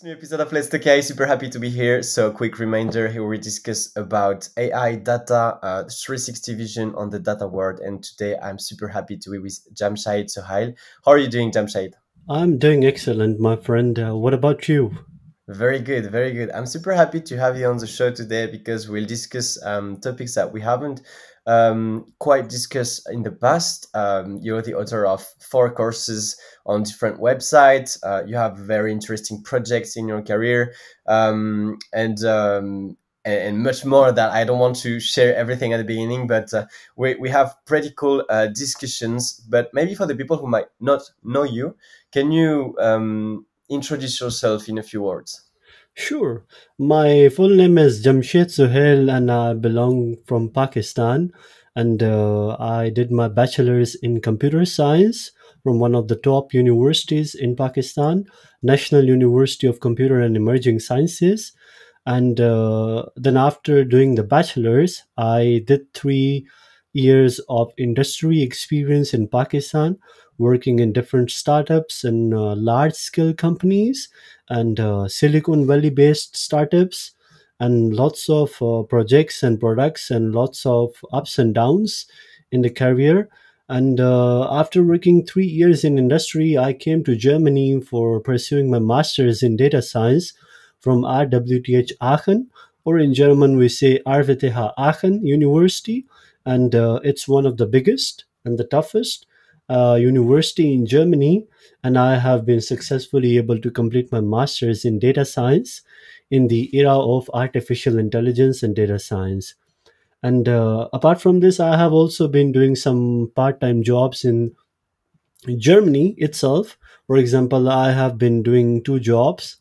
new episode of Let's Talk AI. Super happy to be here. So, quick reminder: here we discuss about AI, data, 360 vision on the data world. And today, I'm super happy to be with Jamshaid Sohail. How are you doing, Jamshaid? I'm doing excellent, my friend. What about you? Very good, very good. I'm super happy to have you on the show today because we'll discuss topics that we haven't quite discussed in the past. You're the author of 4 courses on different websites. You have very interesting projects in your career, and much more that I don't want to share everything at the beginning, but we have pretty cool discussions. But maybe for the people who might not know you, can you introduce yourself in a few words? Sure. My full name is Jamshaid Sohail, and I belong from Pakistan. And I did my bachelor's in computer science from one of the top universities in Pakistan, National University of Computer and Emerging Sciences. And then after doing the bachelor's, I did 3 years of industry experience in Pakistan, working in different startups and large scale companies and Silicon Valley based startups, and lots of projects and products and lots of ups and downs in the career. And after working 3 years in industry, I came to Germany for pursuing my master's in data science from RWTH Aachen, or in German we say RWTH Aachen University, and it's one of the biggest and the toughest university in Germany. And I have been successfully able to complete my master's in data science in the era of artificial intelligence and data science. And apart from this, I have also been doing some part-time jobs in Germany itself. For example, I have been doing 2 jobs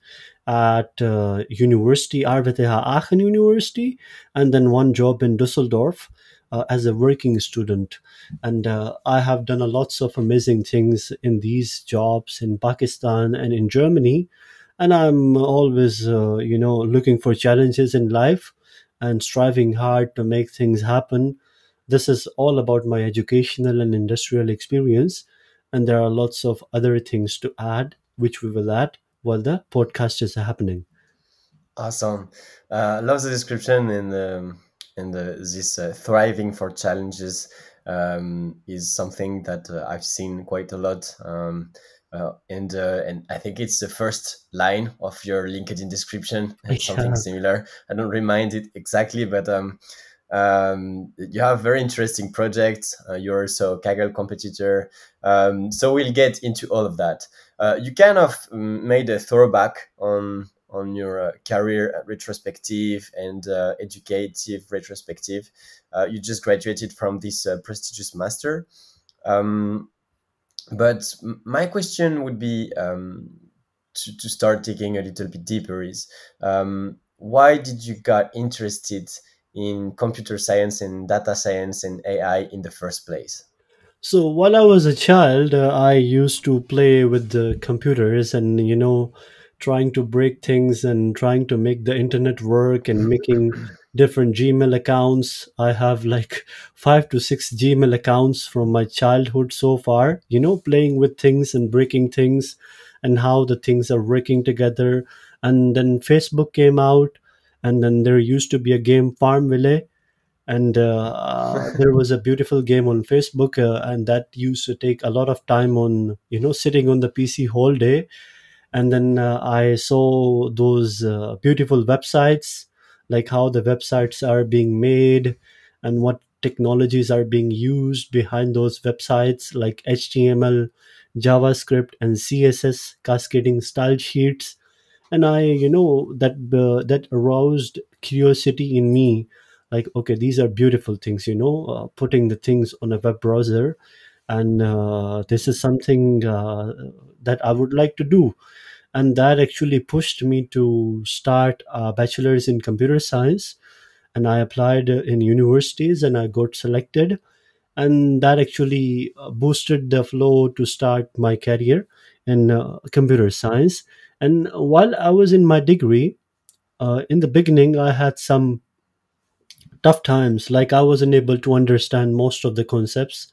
at University RWTH Aachen University, and then one job in Düsseldorf as a working student. And I have done a lots of amazing things in these jobs in Pakistan and in Germany. And I'm always, looking for challenges in life and striving hard to make things happen. This is all about my educational and industrial experience, and there are lots of other things to add, which we will add while the podcast is happening. Awesome. I love the description and this thriving for challenges is something that I've seen quite a lot. And I think it's the first line of your LinkedIn description. It's something Yeah. similar. I don't remind it exactly, but you have very interesting projects. You're also a Kaggle competitor. So we'll get into all of that. You kind of made a throwback on your career retrospective and educative retrospective. You just graduated from this prestigious master. Um, but my question would be to start digging a little bit deeper is why did you got interested in computer science and data science and AI in the first place? So while I was a child, I used to play with the computers and, trying to break things and trying to make the internet work and making different Gmail accounts. I have like 5 to 6 Gmail accounts from my childhood so far, playing with things and breaking things and how the things are working together. And then Facebook came out, and then there used to be a game Farmville, and there was a beautiful game on Facebook, and that used to take a lot of time on sitting on the PC whole day. And then I saw those beautiful websites, like how the websites are being made and what technologies are being used behind those websites, like HTML, JavaScript, and CSS cascading style sheets. And I that aroused curiosity in me, like, okay, these are beautiful things, putting the things on a web browser, and this is something that I would like to do. And that actually pushed me to start a bachelor's in computer science, and I applied in universities and I got selected, and that actually boosted the flow to start my career in computer science. And while I was in my degree, in the beginning I had some tough times, like I wasn't able to understand most of the concepts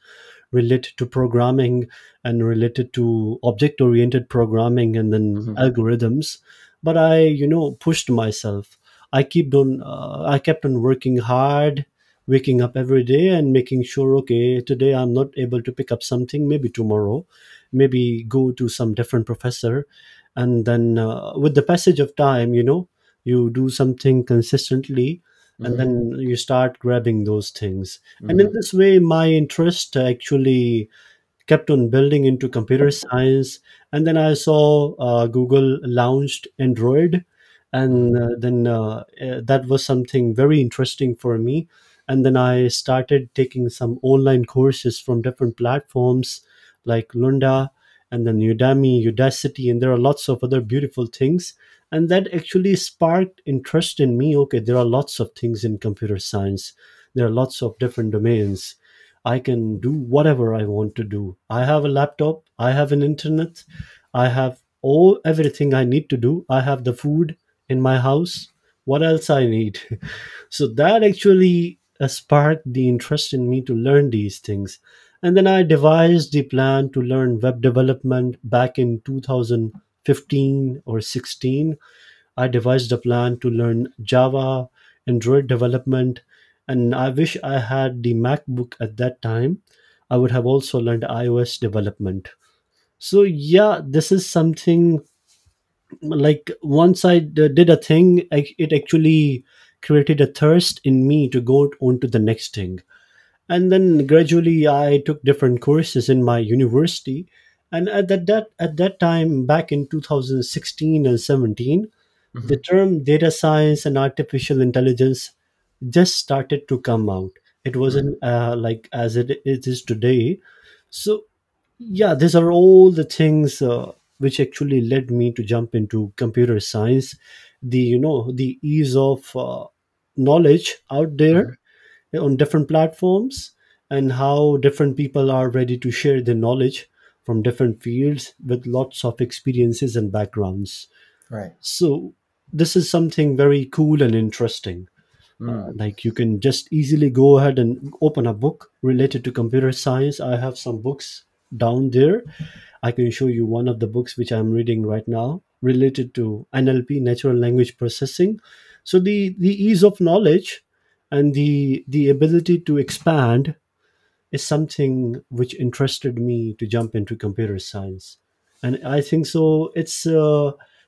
related to programming and related to object oriented programming and then algorithms. but I pushed myself. I kept on working hard, waking up every day and making sure, okay, today I'm not able to pick up something, maybe tomorrow, maybe go to some different professor. And then with the passage of time, you do something consistently, and Hmm. then you start grabbing those things. And in Hmm. this way, my interest actually kept on building into computer science. And then I saw Google launched Android, and Hmm. then that was something very interesting for me. And then I started taking some online courses from different platforms like Lunda, and then Udemy, Udacity, and there are lots of other beautiful things. And that actually sparked interest in me. Okay, there are lots of things in computer science, there are lots of different domains. I can do whatever I want to do. I have a laptop, I have an internet, I have all everything I need to do. I have the food in my house. What else I need? So that actually sparked the interest in me to learn these things. And then I devised the plan to learn web development back in 2015 or 16. I devised a plan to learn Java, Android development, and I wish I had the MacBook at that time. I would have also learned iOS development. So, yeah, this is something like once I did a thing, it actually created a thirst in me to go on to the next thing. And then gradually I took different courses in my university. And at that time, back in 2016 and 17, the Hmm. term data science and artificial intelligence just started to come out. It wasn't like as it is today. So yeah, these are all the things which actually led me to jump into computer science. The ease of knowledge out there Hmm. on different platforms, and how different people are ready to share their knowledge from different fields with lots of experiences and backgrounds. Right. So this is something very cool and interesting. Mm. Like you can just easily go ahead and open a book related to computer science. I have some books down there. I can show you one of the books which I'm reading right now related to NLP, natural language processing. So the ease of knowledge and the ability to expand is something which interested me to jump into computer science. And I think so it's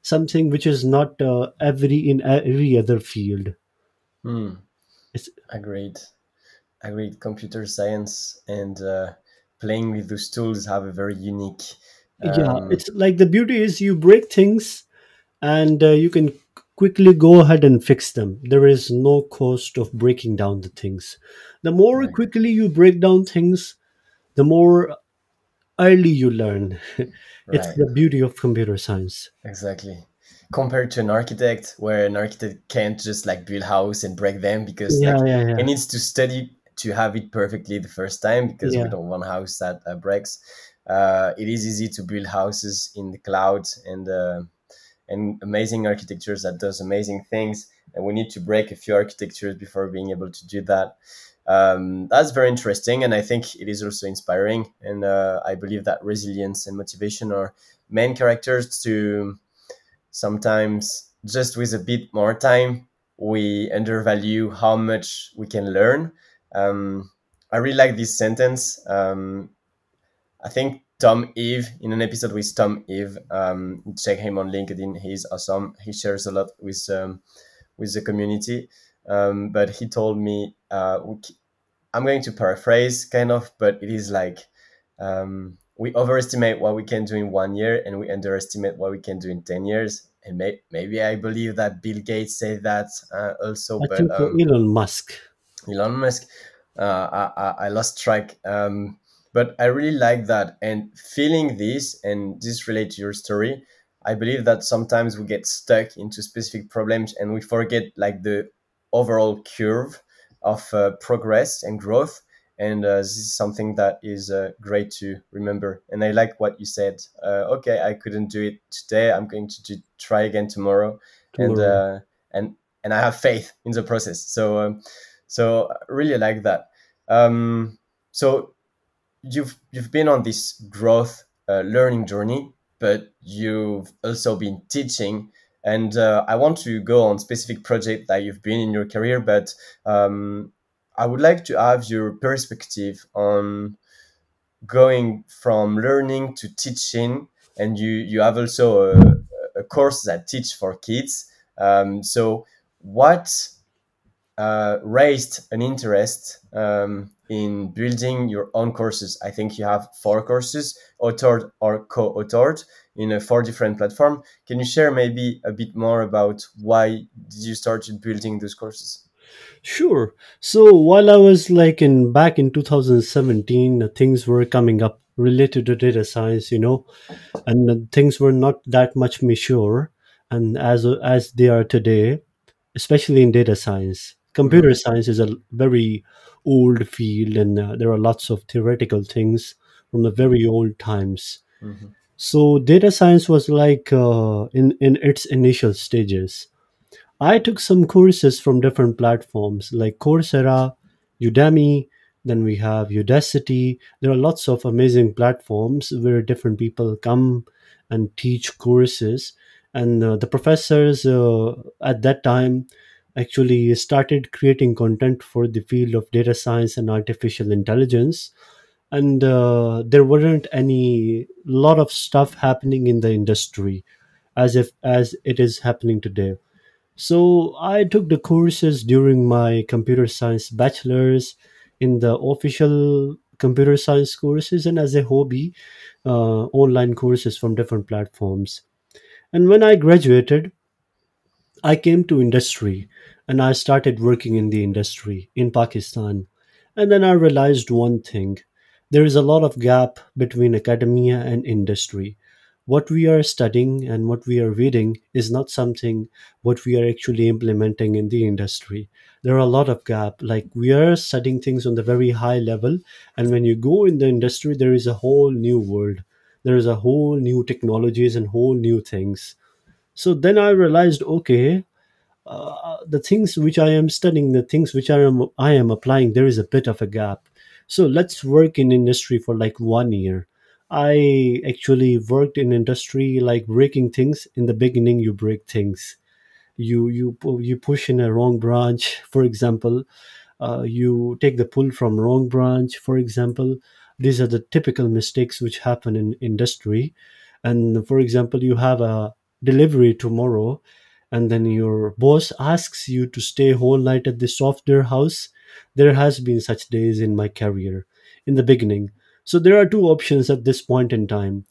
something which is not in every other field. Mm. It's Agreed. Agreed. Computer science and playing with those tools have a very unique. Yeah, Um, it's like the beauty is you break things, and you can quickly go ahead and fix them. There is no cost of breaking down the things. The more right. quickly you break down things, the more early you learn. It's Right. the beauty of computer science. Exactly. Compared to an architect, where an architect can't just like build house and break them because Yeah, like yeah, he yeah, needs to study to have it perfectly the first time because we yeah. don't want a house that breaks. It is easy to build houses in the cloud and amazing architectures that does amazing things, and we need to break a few architectures before being able to do that. That's very interesting, and I think it is also inspiring, and I believe that resilience and motivation are main characters to sometimes just with a bit more time we undervalue how much we can learn. I really like this sentence. I think Tom Eve, in an episode with Tom Eve, check him on LinkedIn. He's awesome. He shares a lot with the community. But he told me, I'm going to paraphrase kind of, but it is like we overestimate what we can do in 1 year and we underestimate what we can do in 10 years. And maybe I believe that Bill Gates said that also, I but think so. Elon Musk. Elon Musk. I lost track. But I really like that. And feeling this, and this relates to your story, I believe that sometimes we get stuck into specific problems and we forget like the overall curve of progress and growth. And this is something that is great to remember. And I like what you said. Okay, I couldn't do it today. I'm going to try again tomorrow. And Tomorrow. and and I have faith in the process. So I really like that. Um, so you've been on this growth learning journey, but you've also been teaching And I want to go on specific project that you've been in your career, but I would like to have your perspective on going from learning to teaching, and you have also a course that teach for kids. So what raised an interest in building your own courses? I think you have 4 courses, authored or co-authored, in a 4 different platform. Can you share maybe a bit more about why did you started building those courses? Sure. So while I was like in back in 2017, things were coming up related to data science, and things were not that much mature, and as they are today, especially in data science. Hmm. Computer science is a very old field, and there are lots of theoretical things from the very old times. Hmm. So data science was like in its initial stages. I took some courses from different platforms like Coursera, Udemy, then we have Udacity. There are lots of amazing platforms where different people come and teach courses. And the professors at that time actually started creating content for the field of data science and artificial intelligence. And there weren't any lot of stuff happening in the industry as it is happening today. So I took the courses during my computer science bachelor's in the official computer science courses and as a hobby, online courses from different platforms. And when I graduated, I came to industry and I started working in the industry in Pakistan. And then I realized one thing: there is a lot of gap between academia and industry. What we are studying and what we are reading is not something what we are actually implementing in the industry. There are a lot of gap. Like we are studying things on the very high level, and when you go in the industry, there is a whole new world. There is a whole new technologies and whole new things. So then I realized, okay, the things which I am studying, the things which I am applying, there is a bit of a gap. So let's work in industry for like 1 year. I actually worked in industry like breaking things. In the beginning, you break things. You push in a wrong branch, for example. You take the pull from wrong branch, for example. These are the typical mistakes which happen in industry. And for example, you have a delivery tomorrow, and then your boss asks you to stay whole night at the software house. There has been such days in my career in the beginning. So there are two options at this point in time.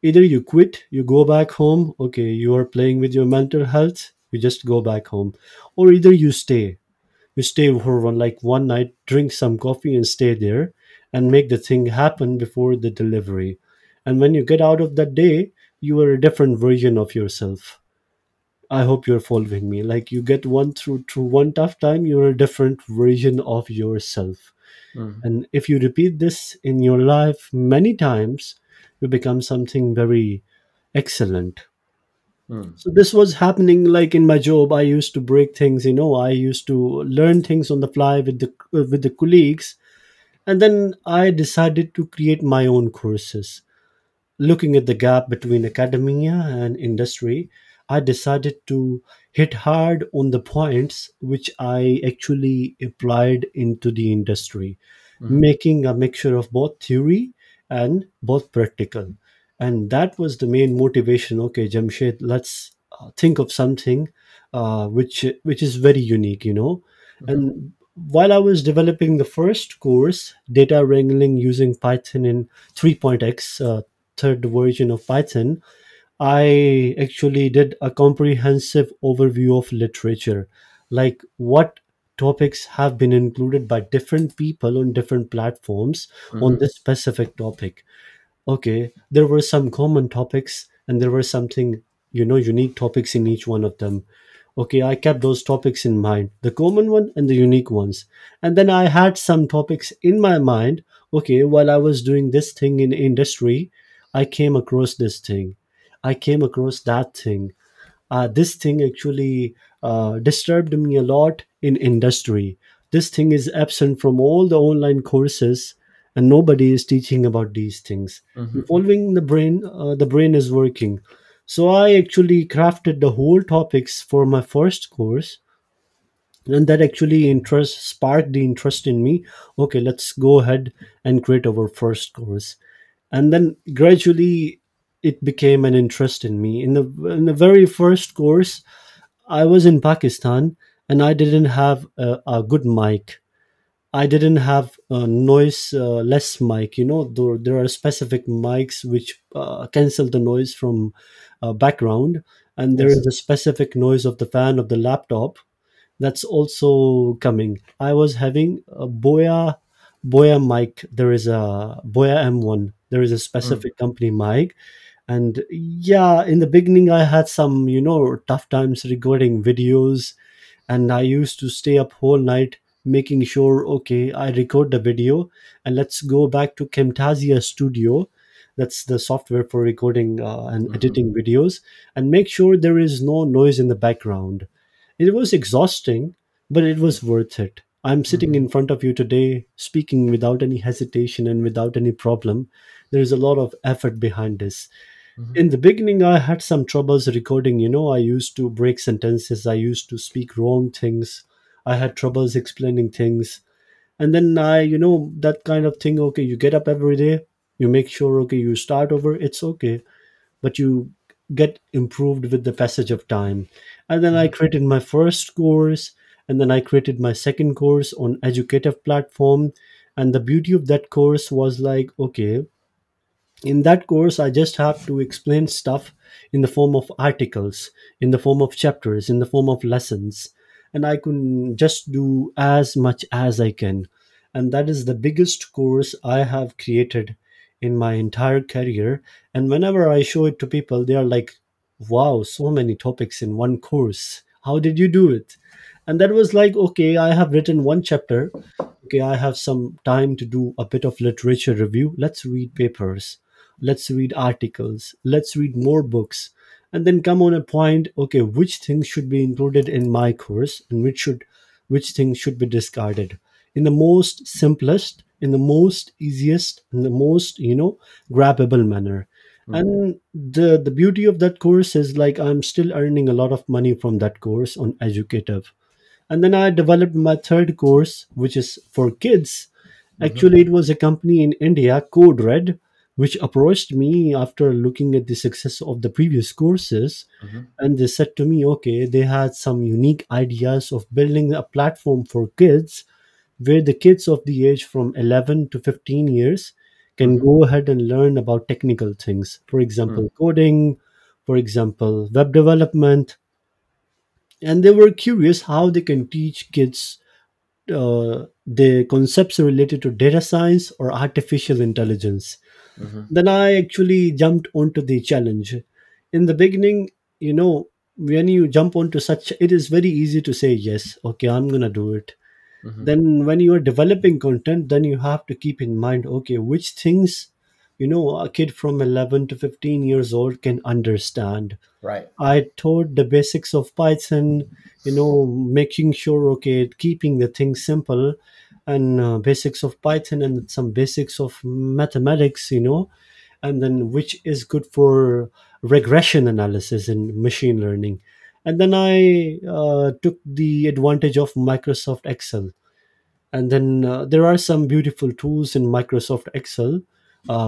Either you quit, you go back home, okay, you are playing with your mental health, you just go back home. Or either you stay for one night, drink some coffee and stay there and make the thing happen before the delivery. And when you get out of that day, you are a different version of yourself. I hope you're following me. Like you get one through one tough time, you're a different version of yourself. Hmm. And if you repeat this in your life many times, you become something very excellent. Hmm. So this was happening like in my job. I used to break things, I used to learn things on the fly with the colleagues, and then I decided to create my own courses. Looking at the gap between academia and industry, I decided to hit hard on the points which I actually applied into the industry, Hmm. making a mixture of both theory and both practical. And that was the main motivation. Okay, Jamshed, let's think of something which is very unique, Hmm. And while I was developing the first course, data wrangling using Python in 3.x, third version of Python, I actually did a comprehensive overview of literature, like what topics have been included by different people on different platforms on Hmm. this specific topic. Okay, there were some common topics and there were something, unique topics in each one of them. Okay, I kept those topics in mind, the common one and the unique ones. And then I had some topics in my mind. Okay, while I was doing this thing in industry, I came across this thing. I came across that thing. This thing actually disturbed me a lot in industry. This thing is absent from all the online courses, and nobody is teaching about these things. Hmm. Involving the brain is working. So I actually crafted the whole topics for my first course, and that actually interest sparked the interest in me. Okay, let's go ahead and create our first course. And then gradually it became an interest in me. In the very first course, I was in Pakistan, and I didn't have a good mic. I didn't have a noise less mic. There are specific mics which cancel the noise from background, and there Yes. is a specific noise of the fan of the laptop that's also coming. I was having a Boya mic. There is a Boya M1. There is a Mm. specific company mic, and yeah, in the beginning I had some tough times recording videos, and I used to stay up whole night making sure, okay, I record the video, and let's go back to Camtasia Studio. That's the software for recording and Mhm. editing videos, and make sure there is no noise in the background. It was exhausting, but it was worth it. I'm sitting Mhm. in front of you today, speaking without any hesitation and without any problem. There is a lot of effort behind this. Mhm. In the beginning, I had some troubles recording. I used to break sentences, I used to speak wrong things, I had troubles explaining things. And then that kind of thing. Okay, you get up every day, you make sure, okay, you start over, it's okay, but you get improved with the passage of time. And then I Mhm. created my first course, and then I created my second course on educative platform. And the beauty of that course was like, okay, in that course I just have to explain stuff in the form of articles, in the form of chapters, in the form of lessons, and I can just do as much as I can. And that is the biggest course I have created in my entire career. And whenever I show it to people, they are like, wow, so many topics in one course, how did you do it? And that was like, okay, I have written one chapter. Okay, I have some time to do a bit of literature review. Let's read papers, let's read articles, let's read more books, and then come on a point, okay, which things should be included in my course and which things should be discarded in the most simplest, in the most easiest, in the most grabbable manner. Mm. And the beauty of that course is like I'm still earning a lot of money from that course on educative. And then I developed my third course, which is for kids. Mhm. Actually, it was a company in India, Code Red, which approached me after looking at the success of the previous courses. Mhm. And they said to me, okay, they had some unique ideas of building a platform for kids where the kids of the age from 11 to 15 years can Mhm. go ahead and learn about technical things. For Mm. example, coding, for example, web development. And they were curious how they can teach kids the concepts related to data science or artificial intelligence. Mhm. Then I actually jumped onto the challenge. In the beginning, when you jump onto such, it is very easy to say, yes, okay, I'm going to do it. Mhm. Then when you are developing content, then you have to keep in mind, okay, which things, a kid from 11 to 15 years old can understand. Right. I taught the basics of Python, making sure, okay, keeping the things simple, and basics of Python and some basics of mathematics, and then which is good for regression analysis in machine learning. And then I took the advantage of Microsoft Excel. And then there are some beautiful tools in Microsoft Excel,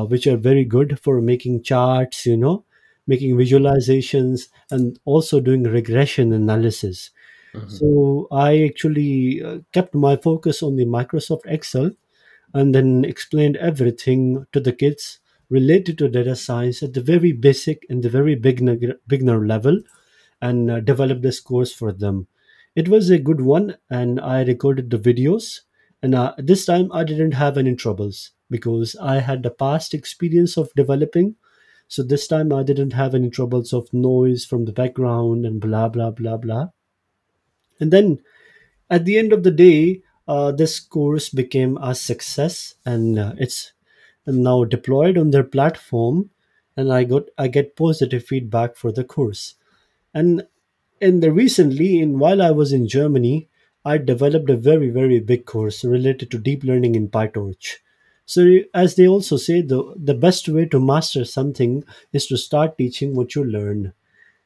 which are very good for making charts, making visualizations, and also doing regression analysis. Mhm. So I actually kept my focus on the Microsoft Excel, and then explained everything to the kids related to data science at the very basic and the very beginner level, and developed this course for them. It was a good one, and I recorded the videos. And this time I didn't have any troubles because I had the past experience of developing. So this time I didn't have any troubles of noise from the background and blah, blah, blah, blah. And then at the end of the day, this course became a success, and it's now deployed on their platform. And I get positive feedback for the course. And recently, in while I was in Germany, I developed a very big course related to deep learning in PyTorch. So as they also say, the best way to master something is to start teaching what you learn.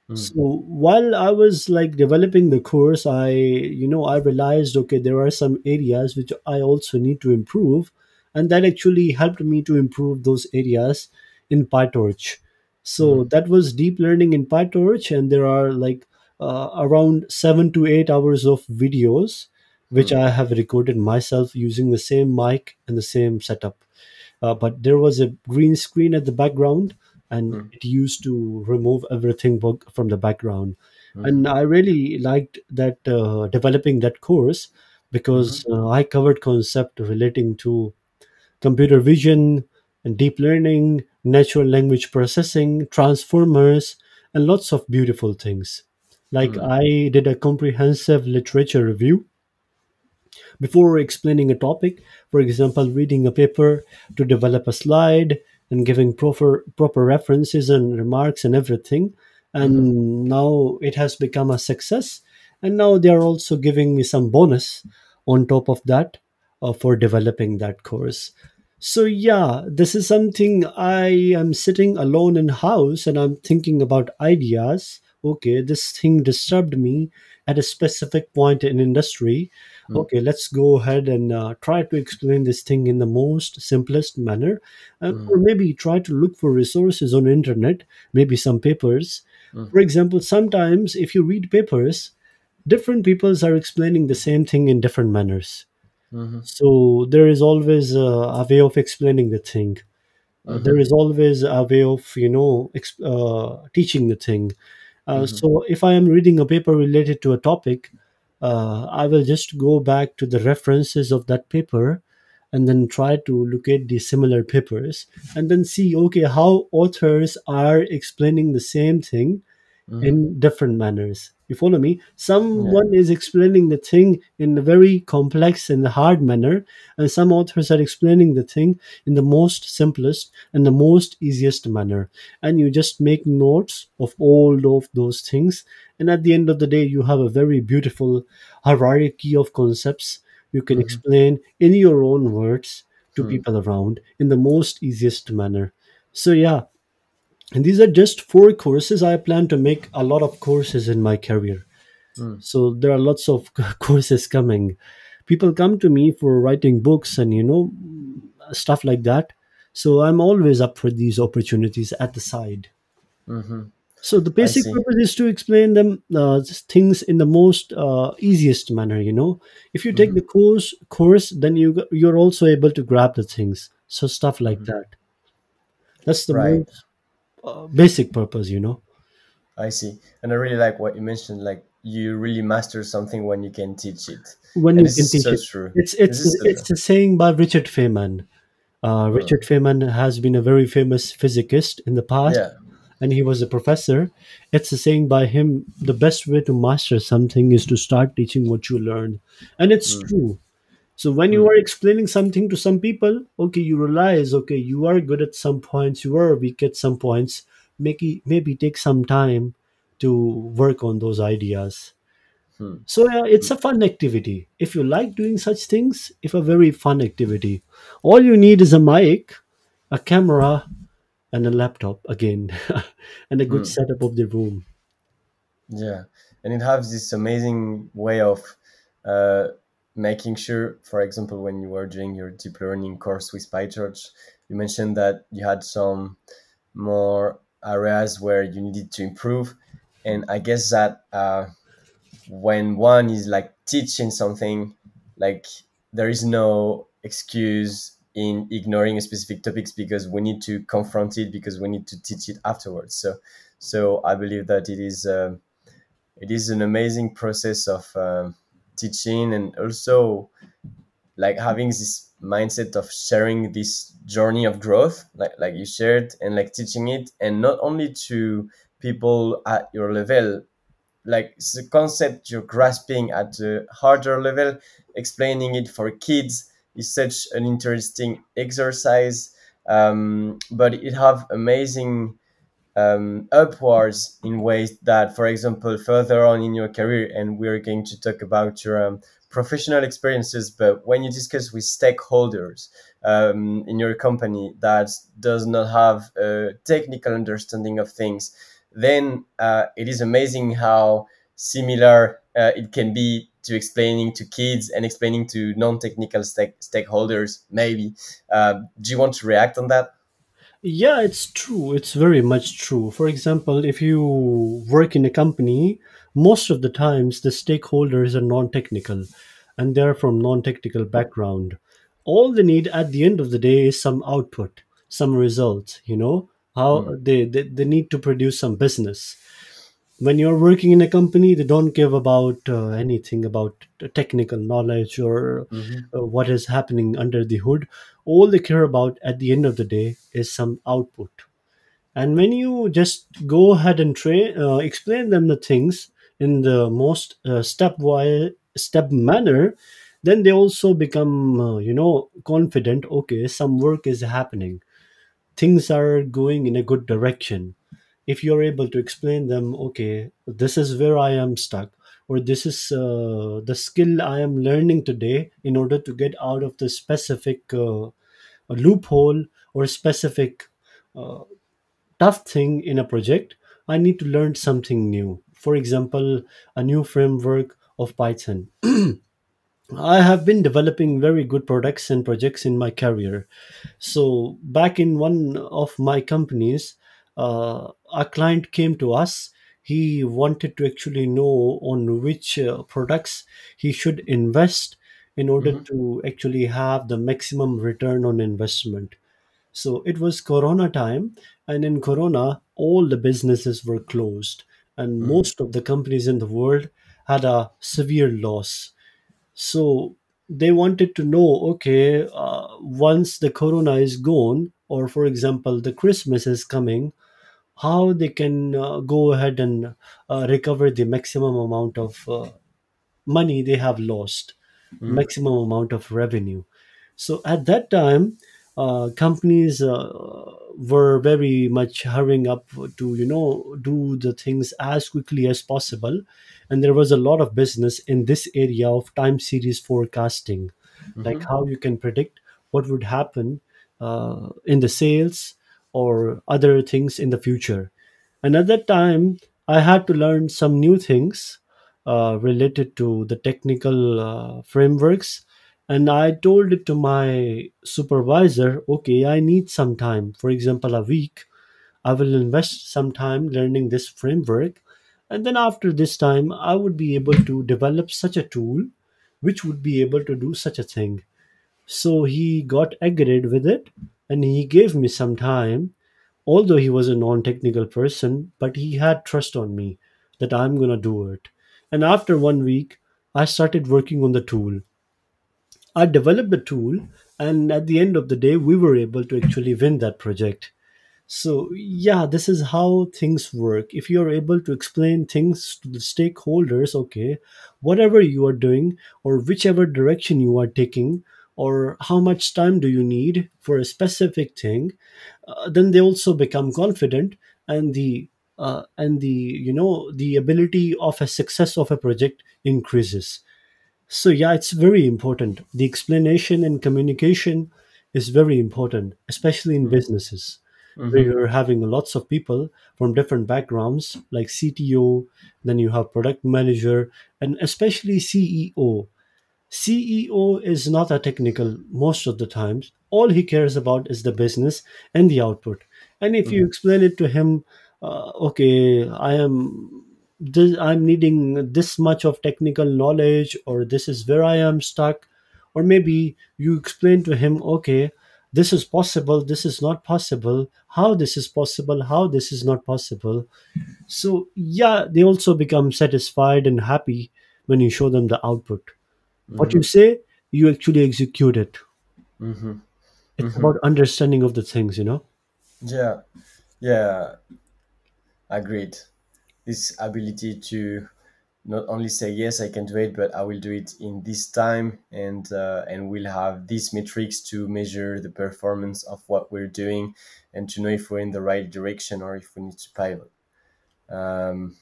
mm, So while I was like developing the course, I realized, okay, there are some areas which I also need to improve, and that actually helped me to improve those areas in PyTorch. So mm, that was deep learning in PyTorch, and there are like around 7 to 8 hours of videos which mm, I have recorded myself using the same mic and the same setup. But there was a green screen at the background, and mm, it used to remove everything from the background. And mhm, I really liked that developing that course because mhm, I covered concept relating to computer vision and deep learning, natural language processing, transformers, and lots of beautiful things. Like mm, I did a comprehensive literature review before explaining a topic, for example, reading a paper to develop a slide and giving proper references and remarks and everything. mhm, And now it has become a success. And now they are also giving me some bonus on top of that for developing that course. So yeah, this is something I am sitting alone in house and I'm thinking about ideas. Okay, this thing disturbed me at a specific point in industry. mm, Okay, let's go ahead and try to explain this thing in the most simplest manner, or mm, maybe try to look for resources on internet, maybe some papers. mm, For example, sometimes if you read papers, different peoples are explaining the same thing in different manners. mhm, So there is always a way of explaining the thing. There mhm, is always a way of teaching the thing. mhm, So if I am reading a paper related to a topic, I will just go back to the references of that paper and then try to locate the similar papers and then see, okay, how authors are explaining the same thing mhm. in different manners. You follow me? Yeah. Someone is explaining the thing in a very complex and hard manner, and some authors are explaining the thing in the most simplest and the most easiest manner. And you just make notes of all of those things, and at the end of the day, you have a very beautiful hierarchy of concepts you can Mhm, explain in your own words to mm, people around in the most easiest manner. So yeah, and these are just 4 courses. I plan to make a lot of courses in my career. mm, So there are lots of courses coming. People come to me for writing books and stuff like that. So I'm always up for these opportunities at the side. mhm. So the I basic see. purpose is to explain them things in the most easiest manner. If you take Mhm, the course, then you're also able to grab the things. So stuff like mhm. that. That's the Right. most basic purpose. I see. And I really like what you mentioned. Like you really master something when you can teach it, When and you this can is teach so it. true. It's This it's is so true. it's a saying by Richard Feynman. Richard Mm. Feynman has been a very famous physicist in the past, Yeah. and he was a professor. It's a saying by him: the best way to master something is to start teaching what you learn, and it's Mm, true. So when you mm, are explaining something to some people, okay, you realize, okay, you are good at some points, you are weak at some points. Maybe take some time to work on those ideas. mm, So yeah, it's mm. a fun activity. If you like doing such things, it's a very fun activity. All you need is a mic, a camera, and a laptop again, and a good Mm. setup of the room. Yeah, and it has this amazing way of uh, making sure, for example, when you were doing your deep learning course with PyTorch, you mentioned that you had some more areas where you needed to improve, and I guess that when one is like teaching something, like there is no excuse in ignoring a specific topics because we need to confront it because we need to teach it afterwards. So I believe that it is an amazing process of teaching, and also like having this mindset of sharing this journey of growth like you shared, and like teaching it, and not only to people at your level, like it's a concept you're grasping at a harder level. Explaining it for kids is such an interesting exercise, but it have amazing upwards in ways that, for example, further on in your career, and we're going to talk about your professional experiences, but when you discuss with stakeholders in your company that does not have a technical understanding of things, then it is amazing how similar it can be to explaining to kids and explaining to non-technical stakeholders. Maybe. Do you want to react on that? Yeah, it's true. It's very much true. For example, if you work in a company, most of the times the stakeholders are non-technical and they're from non-technical background. All they need at the end of the day is some output, some results, how Mm, they need to produce some business. When you're working in a company, they don't give about anything about technical knowledge or mhm, what is happening under the hood. All they care about at the end of the day is some output. And when you just go ahead and explain them the things in the most step manner, then they also become confident. Okay, some work is happening, things are going in a good direction. If you're able to explain them, okay, this is where I am stuck, or this is the skill I am learning today in order to get out of the specific loophole or specific uh, tough thing in a project, I need to learn something new. For example, a new framework of Python. I have been developing very good products and projects in my career. So back in one of my companies, a client came to us. He wanted to actually know on which products he should invest in order mhm, to actually have the maximum return on investment. So it was Corona time, and in Corona, all the businesses were closed, and mhm, most of the companies in the world had a severe loss. So they wanted to know, okay, once the corona is gone, or for example the Christmas is coming, how they can go ahead and recover the maximum amount of money they have lost, mhm, maximum amount of revenue. So at that time, companies were very much hurrying up to do the things as quickly as possible, and there was a lot of business in this area of time series forecasting, like mhm, how you can predict what would happen in the sales or other things in the future. And at that time, I had to learn some new things related to the technical frameworks. And I told it to my supervisor, okay, I need some time, for example, a week. I will invest some time learning this framework. And then after this time, I would be able to develop such a tool which would be able to do such a thing. So he got agreed with it and he gave me some time, although he was a non-technical person, but he had trust on me that I'm going to do it. And after 1 week, I started working on the tool. I developed the tool, and at the end of the day, we were able to actually win that project. So, yeah, this is how things work. If you're able to explain things to the stakeholders, okay, whatever you are doing or whichever direction you are taking, or how much time do you need for a specific thing, then they also become confident, and the ability of a success of a project increases. So yeah, it's very important. The explanation and communication is very important, especially in mhm, businesses where mhm, you're having lots of people from different backgrounds, like CTO, then you have product manager, and especially CEO. CEO is not a technical most of the times. All he cares about is the business and the output. And if you mhm, explain it to him, okay, I'm needing this much of technical knowledge, or this is where I am stuck, or maybe you explain to him, okay, this is possible, this is not possible, how this is possible, how this is not possible. So yeah, they also become satisfied and happy when you show them the output. What you mhm, say, you actually execute it. mhm, It's mhm. about understanding of the things. Yeah, yeah, agreed. This ability to not only say yes, I can do it, but I will do it in this time, and we'll have these metrics to measure the performance of what we're doing, and to know if we're in the right direction or if we need to pivot. Um,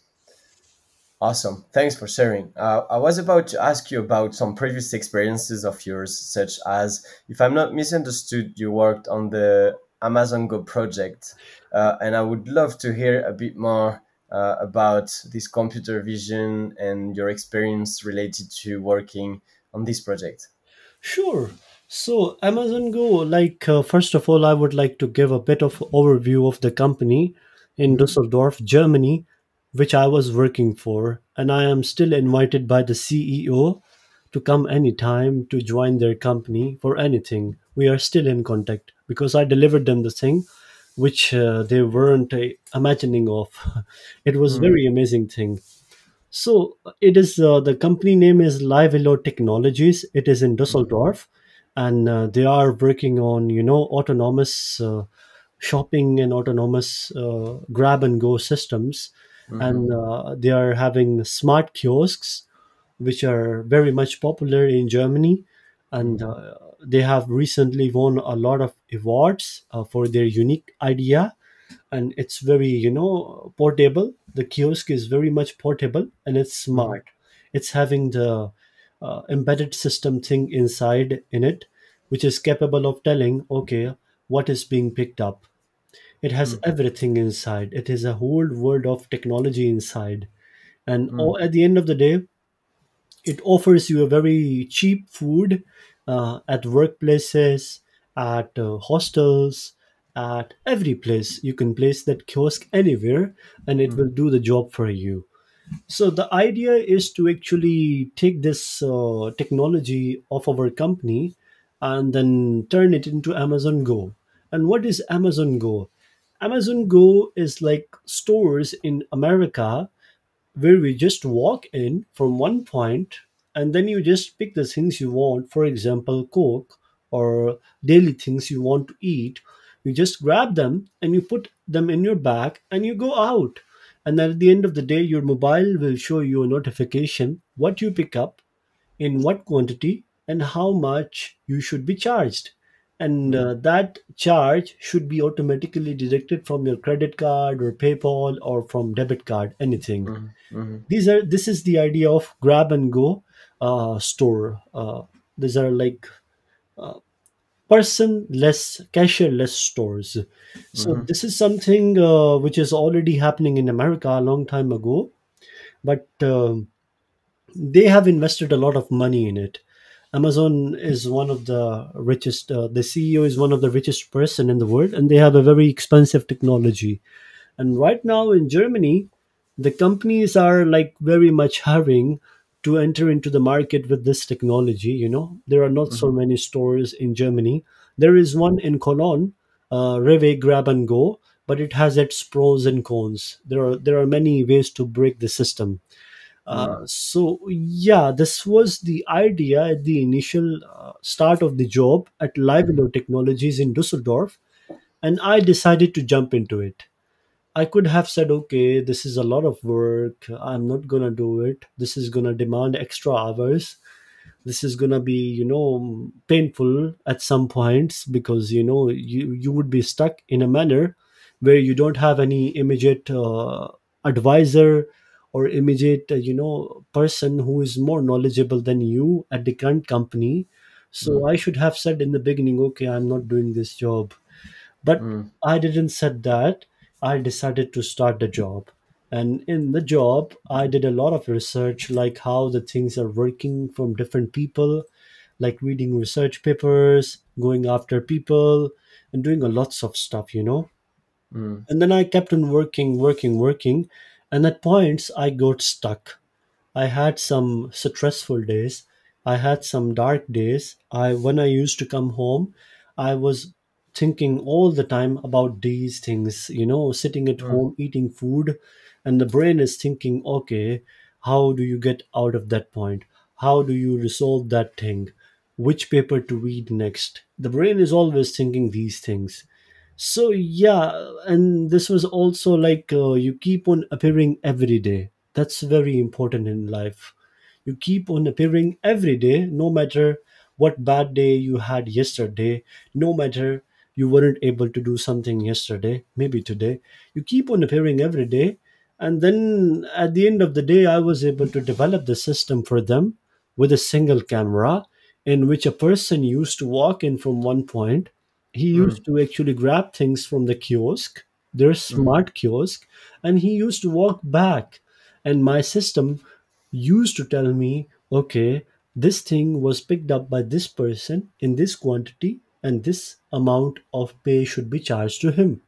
Awesome. Thanks for sharing. I was about to ask you about some previous experiences of yours, such as, if I'm not misunderstood, you worked on the Amazon Go project. And I would love to hear a bit more about this computer vision and your experience related to working on this project. Sure. So, Amazon Go, first of all, I would like to give a bit of overview of the company in Mm-hmm. Dusseldorf, Germany, which I was working for. And I am still invited by the CEO to come anytime to join their company for anything. We are still in contact because I delivered them the thing which they weren't imagining of. It was Mm-hmm. very amazing thing. So it is the company name is Livelo Technologies. It is in Dusseldorf, and they are working on autonomous shopping and autonomous grab and go systems, Mm-hmm. and they are having smart kiosks which are very much popular in Germany, and Mm-hmm. they have recently won a lot of awards for their unique idea, and it's very portable. The kiosk is very much portable and it's Mm-hmm. smart. It's having the embedded system thing inside in it, which is capable of telling, okay, what is being picked up. It has everything inside. It is a whole world of technology inside, and Mm-hmm. at the end of the day, it offers you a very cheap food at workplaces, at hostels, at every place. You can place that kiosk anywhere and it will do the job for you. So the idea is to actually take this technology of our company and then turn it into Amazon Go. And what is Amazon Go? Amazon Go is like stores in America where we just walk in from one point and then you just pick the things you want. For example, Coke or daily things you want to eat. You just grab them and you put them in your bag and you go out. And then at the end of the day, your mobile will show you a notification what you pick up, in what quantity, and how much you should be charged. And that charge should be automatically deducted from your credit card or PayPal or from debit card, anything. Mm-hmm. This is the idea of grab and go store. These are like person less, cashier less stores. So Mm-hmm. this is something which is already happening in America a long time ago, but they have invested a lot of money in it. Amazon is one of the richest. The CEO is one of the richest person in the world, and they have a very expensive technology. And right now in Germany, the companies are like very much hurrying to enter into the market with this technology. There are not so Mm-hmm. many stores in Germany. There is one in Cologne, Rewe Grab and Go, but it has its pros and cons. There are many ways to break the system. So yeah, this was the idea at the initial start of the job at Livelo Technologies in Dusseldorf, and I decided to jump into it. I could have said, okay, this is a lot of work. I'm not gonna do it. This is gonna demand extra hours. This is gonna be, painful at some points because you would be stuck in a manner where you don't have any immediate advisor or immediate person who is more knowledgeable than you at the current company. So I should have said in the beginning, okay, I'm not doing this job, but Mm-hmm. I didn't said that. I decided to start the job. And in the job, I did a lot of research, like how the things are working from different people, like reading research papers, going after people, and doing a lots of stuff. And then I kept on working, working, working. And at points, I got stuck. I had some stressful days. I had some dark days. When I used to come home, I was thinking all the time about these things, sitting at Mm-hmm. home eating food, and the brain is thinking, okay, how do you get out of that point? How do you resolve that thing? Which paper to read next? The brain is always thinking these things. So yeah, and this was also like you keep on appearing every day. That's very important in life. You keep on appearing every day, no matter what bad day you had yesterday, no matter you weren't able to do something yesterday, maybe today. You keep on appearing every day, And then at the end of the day, I was able to develop the system for them with a single camera, in which a person used to walk in from one point. He Mm, used to actually grab things from the kiosk, their mhm, smart kiosk, and he used to walk back. And my system used to tell me, okay, this thing was picked up by this person in this quantity, and this amount of pay should be charged to him.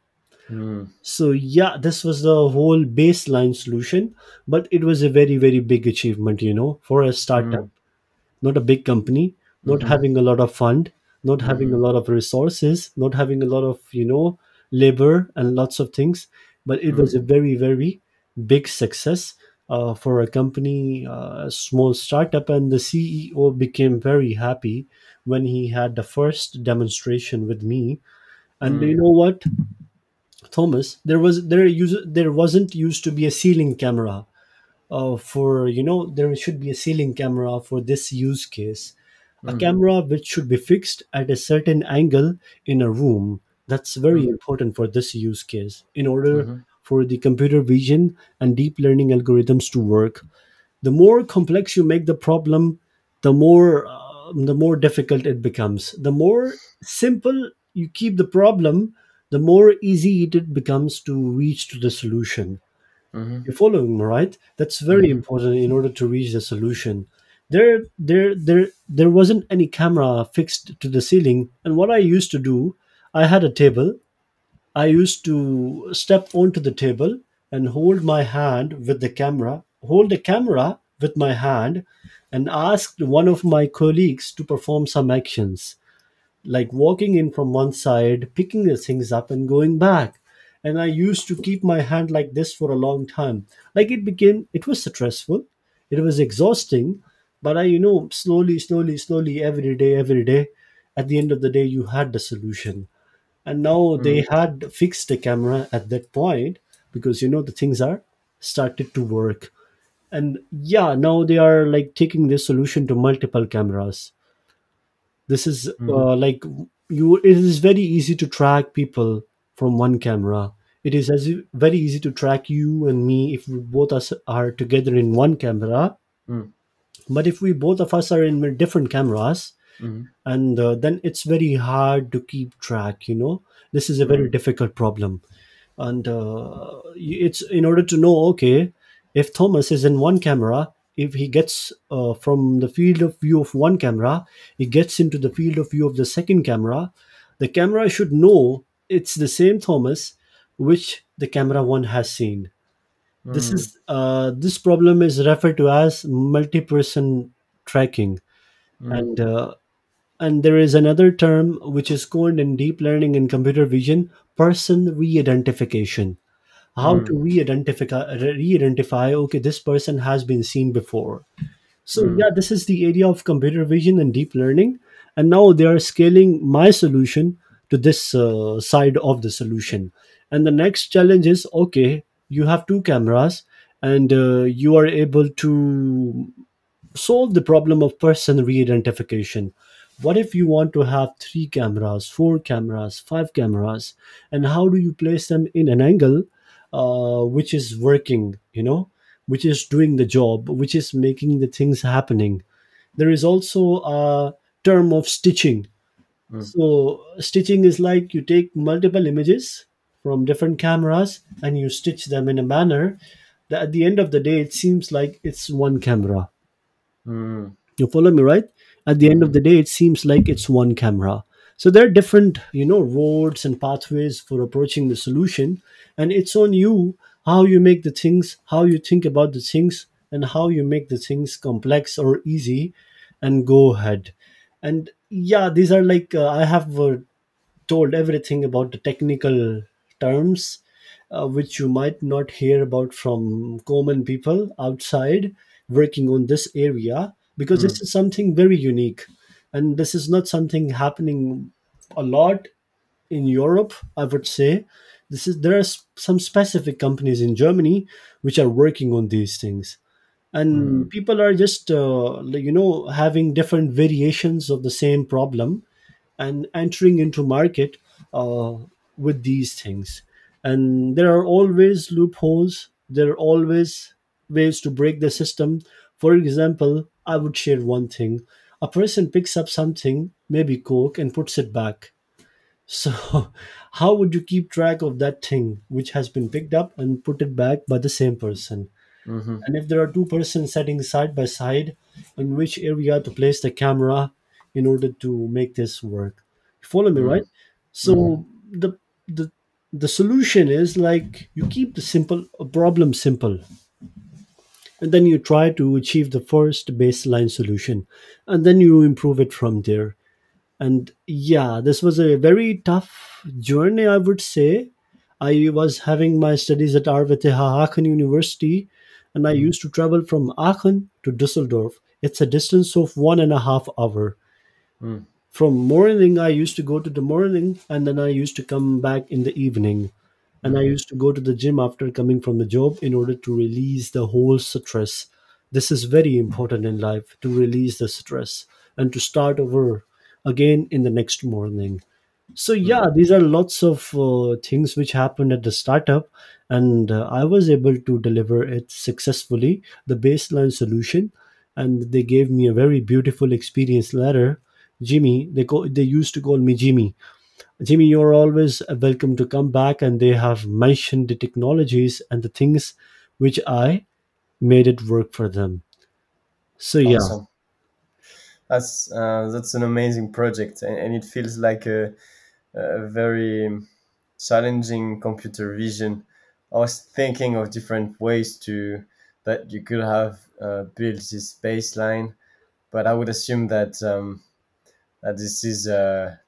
mm, So yeah, this was the whole baseline solution, but it was a very, very big achievement, for a startup, mm, not a big company, not mhm, having a lot of fund, not having a mhm, lot of resources, not having a lot of, labor and lots of things. But it was a mm, very, very big success for a company, a small startup. And the CEO became very happy when he had the first demonstration with me. And you mm, know what, Thomas, there wasn't used to be a ceiling camera for there should be a ceiling camera for this use case, a mm, camera which should be fixed at a certain angle in a room. That's very mm, important for this use case in order mhm, for the computer vision and deep learning algorithms to work. The more complex you make the problem, the more difficult it becomes. The more simple you keep the problem, the more easy it becomes to reach to the solution. mhm, You're following me, right? That's very mhm, important in order to reach the solution. There wasn't any camera fixed to the ceiling, and what I used to do, I had a table. I used to step onto the table and hold the camera with my hand, and ask one of my colleagues to perform some actions, like walking in from one side, picking the things up, and going back. And I used to keep my hand like this for a long time. Like it was stressful, it was exhausting, but slowly, slowly, slowly, every day, at the end of the day, you had the solution. And now they mm, had fixed the camera at that point, because the things are started to work. And yeah, now they are like taking this solution to multiple cameras. This is mhm, like you it is very easy to track people from one camera. It is very easy to track you and me if we both us are together in one camera. mm, But if we both of us are in different cameras, mhm, and then it's very hard to keep track. This is a very mm, difficult problem. And it's in order to know, okay, if Thomas is in one camera, if he gets from the field of view of one camera, he gets into the field of view of the second camera, the camera should know it's the same Thomas which the camera one has seen. mm, This problem is referred to as multi-person tracking. mm, And uh, and there is another term which is coined in deep learning and computer vision: person re-identification. How to mm, re-identify, okay, this person has been seen before. So mm, yeah, this is the area of computer vision and deep learning, and now they are scaling my solution to this side of the solution. And the next challenge is, okay, you have two cameras, and you are able to solve the problem of person re-identification. What if you want to have three cameras, four cameras, five cameras, and how do you place them in an angle which is working, which is doing the job, which is making the things happening? There is also a term of stitching. mm, So stitching is like you take multiple images from different cameras and you stitch them in a manner that at the end of the day it seems like it's one camera. mm, You follow me, right? At the end of mhm, the day, it seems like it's one camera. So there are different, roads and pathways for approaching the solution, and it's on you how you make the things, how you think about the things, and how you make the things complex or easy, and go ahead. And yeah, these are like I have told everything about the technical terms, which you might not hear about from common people outside working on this area, because this mm, is something very unique, and this is not something happening a lot in Europe, I would say. There are some specific companies in Germany which are working on these things, and mm, people are just having different variations of the same problem and entering into market uh, with these things. And there are always loopholes, There are always ways to break the system. For example, I would share one thing. A person picks up something, maybe Coke, and puts it back. So, how would you keep track of that thing which has been picked up and put it back by the same person? Mm-hmm. And if there are two persons sitting side by side, in which area to place the camera in order to make this work? You follow me, right? Mm-hmm. So the the solution is like you keep the simple problem simple, and then you try to achieve the first baseline solution, and then you improve it from there. And yeah, this was a very tough journey, I would say. I was having my studies at RWTH Aachen University, and I Mm-hmm. used to travel from Aachen to Düsseldorf. It's a distance of 1.5 hours. Mm-hmm. From morning, I used to go to the morning, and then I used to come back in the evening. And I Mm-hmm. used to go to the gym after coming from the job in order to release the whole stress. This is very important in life, to release the stress and to start over again in the next morning. So yeah, these are lots of things which happened at the startup, and I was able to deliver it successfully, the baseline solution. And they gave me a very beautiful experience letter. Jimmy, they used to call me Jimmy. Jimmy, you're always welcome to come back, and they have mentioned the technologies and the things which I made it work for them. So yeah. Awesome. That's an amazing project, and it feels like a very challenging computer vision. I was thinking of different ways to that you could have built this baseline, but I would assume that that this is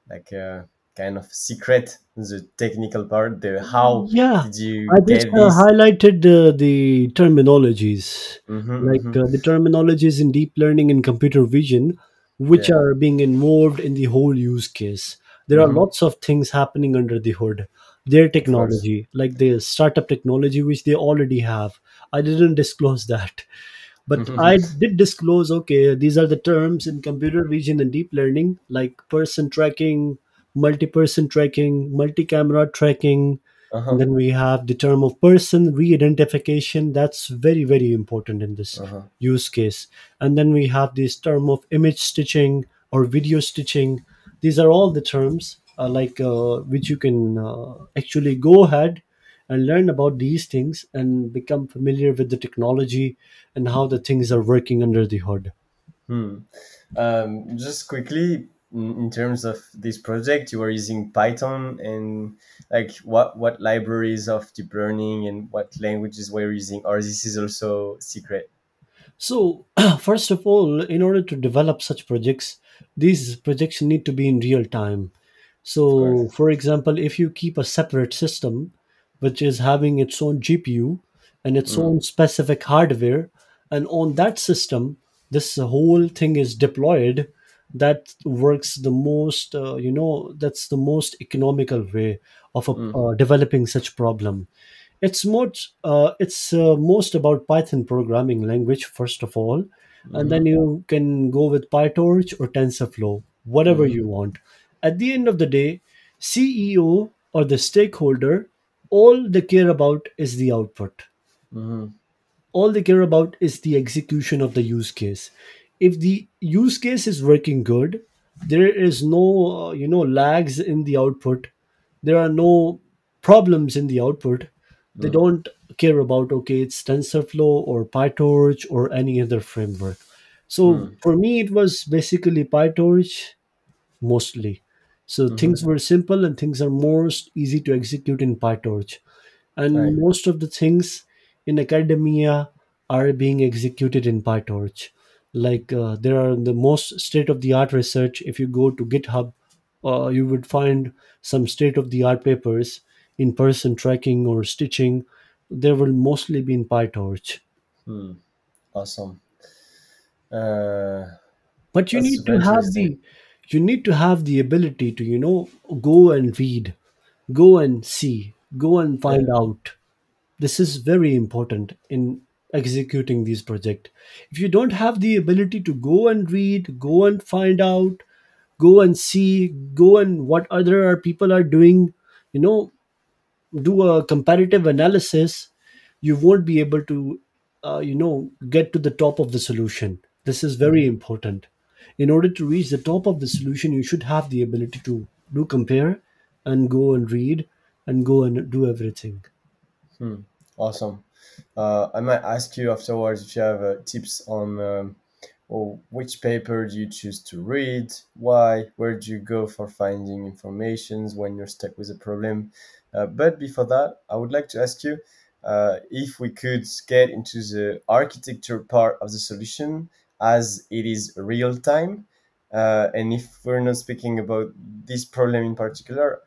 like a kind of secret, the technical part. The how Yeah, did you I just get this? highlighted the terminologies, Mm-hmm, like mm-hmm. the terminologies in deep learning and computer vision, which Yeah. are being involved in the whole use case. There are Mm-hmm. lots of things happening under the hood. Their Of course. technology, like the startup technology, which they already have. I didn't disclose that. But I did disclose, okay, these are the terms in computer vision and deep learning, like person tracking, multi-person tracking, multi-camera tracking. And Uh-huh. then we have the term of person re-identification. That's very, very important in this Uh-huh. use case. And then we have this term of image stitching or video stitching. These are all the terms which you can actually go ahead and learn about these things and become familiar with the technology and how the things are working under the hood. Hmm. Just quickly, in terms of this project, you are using Python, and like what libraries of deep learning and what languages were you using, or this is also secret? So, first of all, in order to develop such projects, these projects need to be in real time. Of course. So, for example, if you keep a separate system which is having its own GPU and its Mm, own specific hardware, and on that system, this whole thing is deployed, that works the most, that's the most economical way of mm, developing such problem. It's most about Python programming language first of all, and then mm-hmm, you can go with PyTorch or TensorFlow, whatever mm-hmm, you want. At the end of the day, CEO or the stakeholder, all they care about is the output. mm-hmm, All they care about is the execution of the use case. If the use case is working good, there is no lags in the output, there are no problems in the output. They mm, don't care about, okay, it's TensorFlow or PyTorch or any other framework. So mm, for me, it was basically PyTorch mostly. So mm-hmm. things were simple and things are most easy to execute in PyTorch. And Right. most of the things in academia are being executed in PyTorch. Like there are the most state of the art research. If you go to GitHub, you would find some state of the art papers in person tracking or stitching. There will mostly be in PyTorch. Hmm. Awesome. Uh, But that's very interesting. you need to have the ability to go and read, go and see, go and Yeah. find out. This is very important in executing these projects. If you don't have the ability to go and read, go and find out, go and see, go and what other people are doing, you know do a comparative analysis, you won't be able to get to the top of the solution. This is very important. In order to reach the top of the solution, you should have the ability to do compare and go and read and go and do everything. Hmm. Awesome. I might ask you afterwards if you have tips on which paper do you choose to read, why, where do you go for finding informations when you're stuck with a problem. But before that, I would like to ask you if we could get into the architecture part of the solution as it is real time. And if we're not speaking about this problem in particular,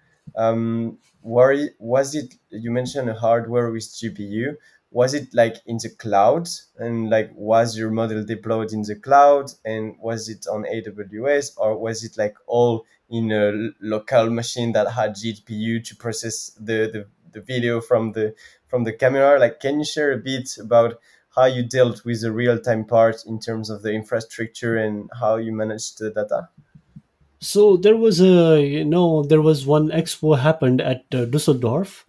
was it, you mentioned a hardware with GPU, was it like in the cloud, and like was your model deployed in the cloud, and was it on AWS, or was it like all in a local machine that had GPU to process the video from the camera? Like, can you share a bit about how you dealt with the real-time part in terms of the infrastructure and how you managed the data? So there was one expo happened at Dusseldorf,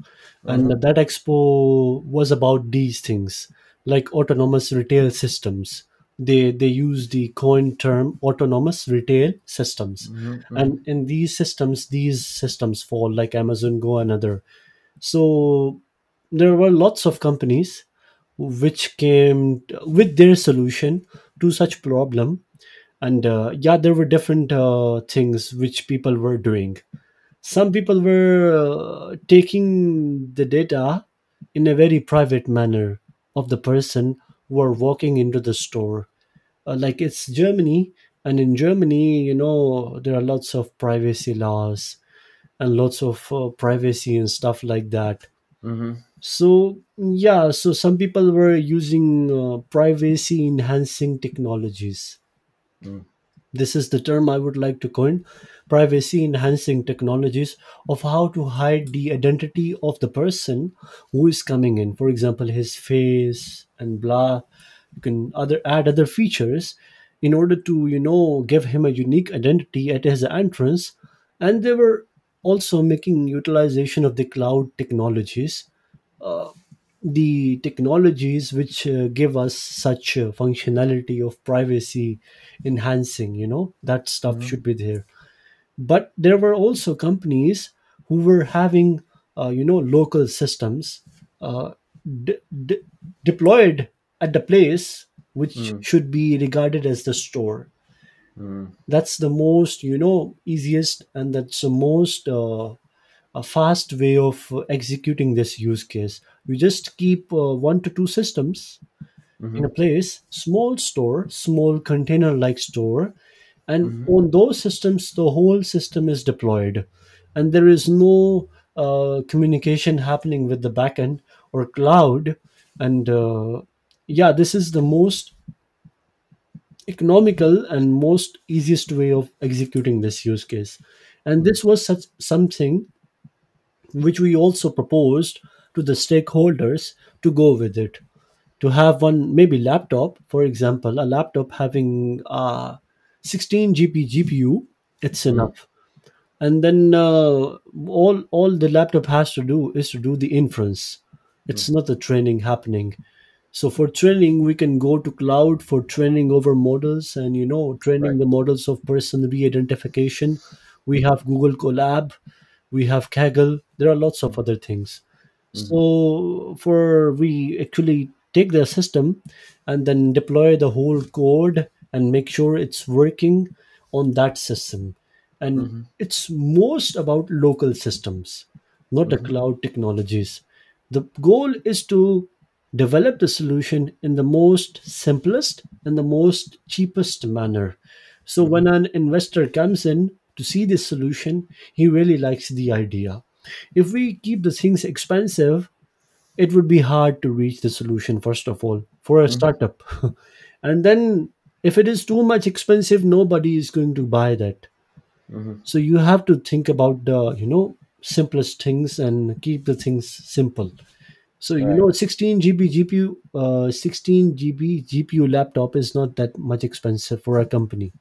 and Mm-hmm. that expo was about these things like autonomous retail systems. They use the coin term autonomous retail systems, Mm-hmm. and in these systems fall like Amazon Go and other. So there were lots of companies which came with their solution to such problem, and yeah, there were different things which people were doing. Some people were taking the data in a very private manner of the person who are walking into the store. Like it's Germany, and in Germany, there are lots of privacy laws and lots of privacy and stuff like that. Mm-hmm. So yeah, so some people were using privacy enhancing technologies. This is the term I would like to coin: privacy enhancing technologies, of how to hide the identity of the person who is coming in. For example, his face and blah. You can other add other features in order to give him a unique identity at his entrance. And they were also making utilization of the cloud technologies, uh, the technologies which give us such functionality of privacy enhancing, that stuff Mm-hmm. should be there. But there were also companies who were having local systems uh, de- de- deployed at the place which Mm-hmm. should be regarded as the store. Mm-hmm. That's the most easiest, and that's the most a fast way of executing this use case. You just keep one to two systems in a place, small store, small container like store, and Mm-hmm. on those systems the whole system is deployed, and there is no communication happening with the backend or cloud. And yeah, this is the most economical and most easiest way of executing this use case. And this was such something which we also proposed to the stakeholders to go with it. To have one maybe laptop, for example, a laptop having 16 GB GPU, it's Mm-hmm. enough. And then all the laptop has to do is to do the inference. It's not the training happening. So for training, we can go to cloud for training over models, and training Right. the models of person re-identification. We have Google Colab, we have Kaggle. There are lots of other things. Mm-hmm. So for we actually take the system and then deploy the whole code and make sure it's working on that system. And Mm-hmm. it's most about local systems, not the Mm-hmm. cloud technologies. The goal is to develop the solution in the most simplest and the most cheapest manner. So when an investor comes in to see this solution, he really likes the idea. If we keep the things expensive, it would be hard to reach the solution, first of all, for a Mm-hmm. startup. And then if it is too much expensive, nobody is going to buy that. Mm-hmm. So you have to think about the simplest things and keep the things simple. So Right. 16 GB GPU, 16 GB GPU laptop is not that much expensive for a company.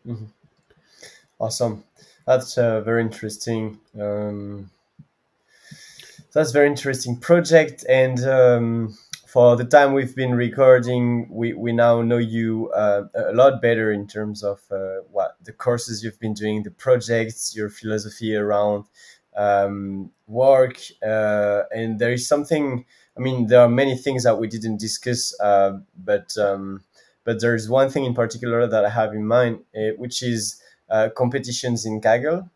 Mm-hmm. Awesome. That's very interesting. That's very interesting project. And for the time we've been recording, we now know you a lot better in terms of what the courses you've been doing, the projects, your philosophy around work, and there is something. I mean, there are many things that we didn't discuss, but there is one thing in particular that I have in mind, which is competitions in Kaggle,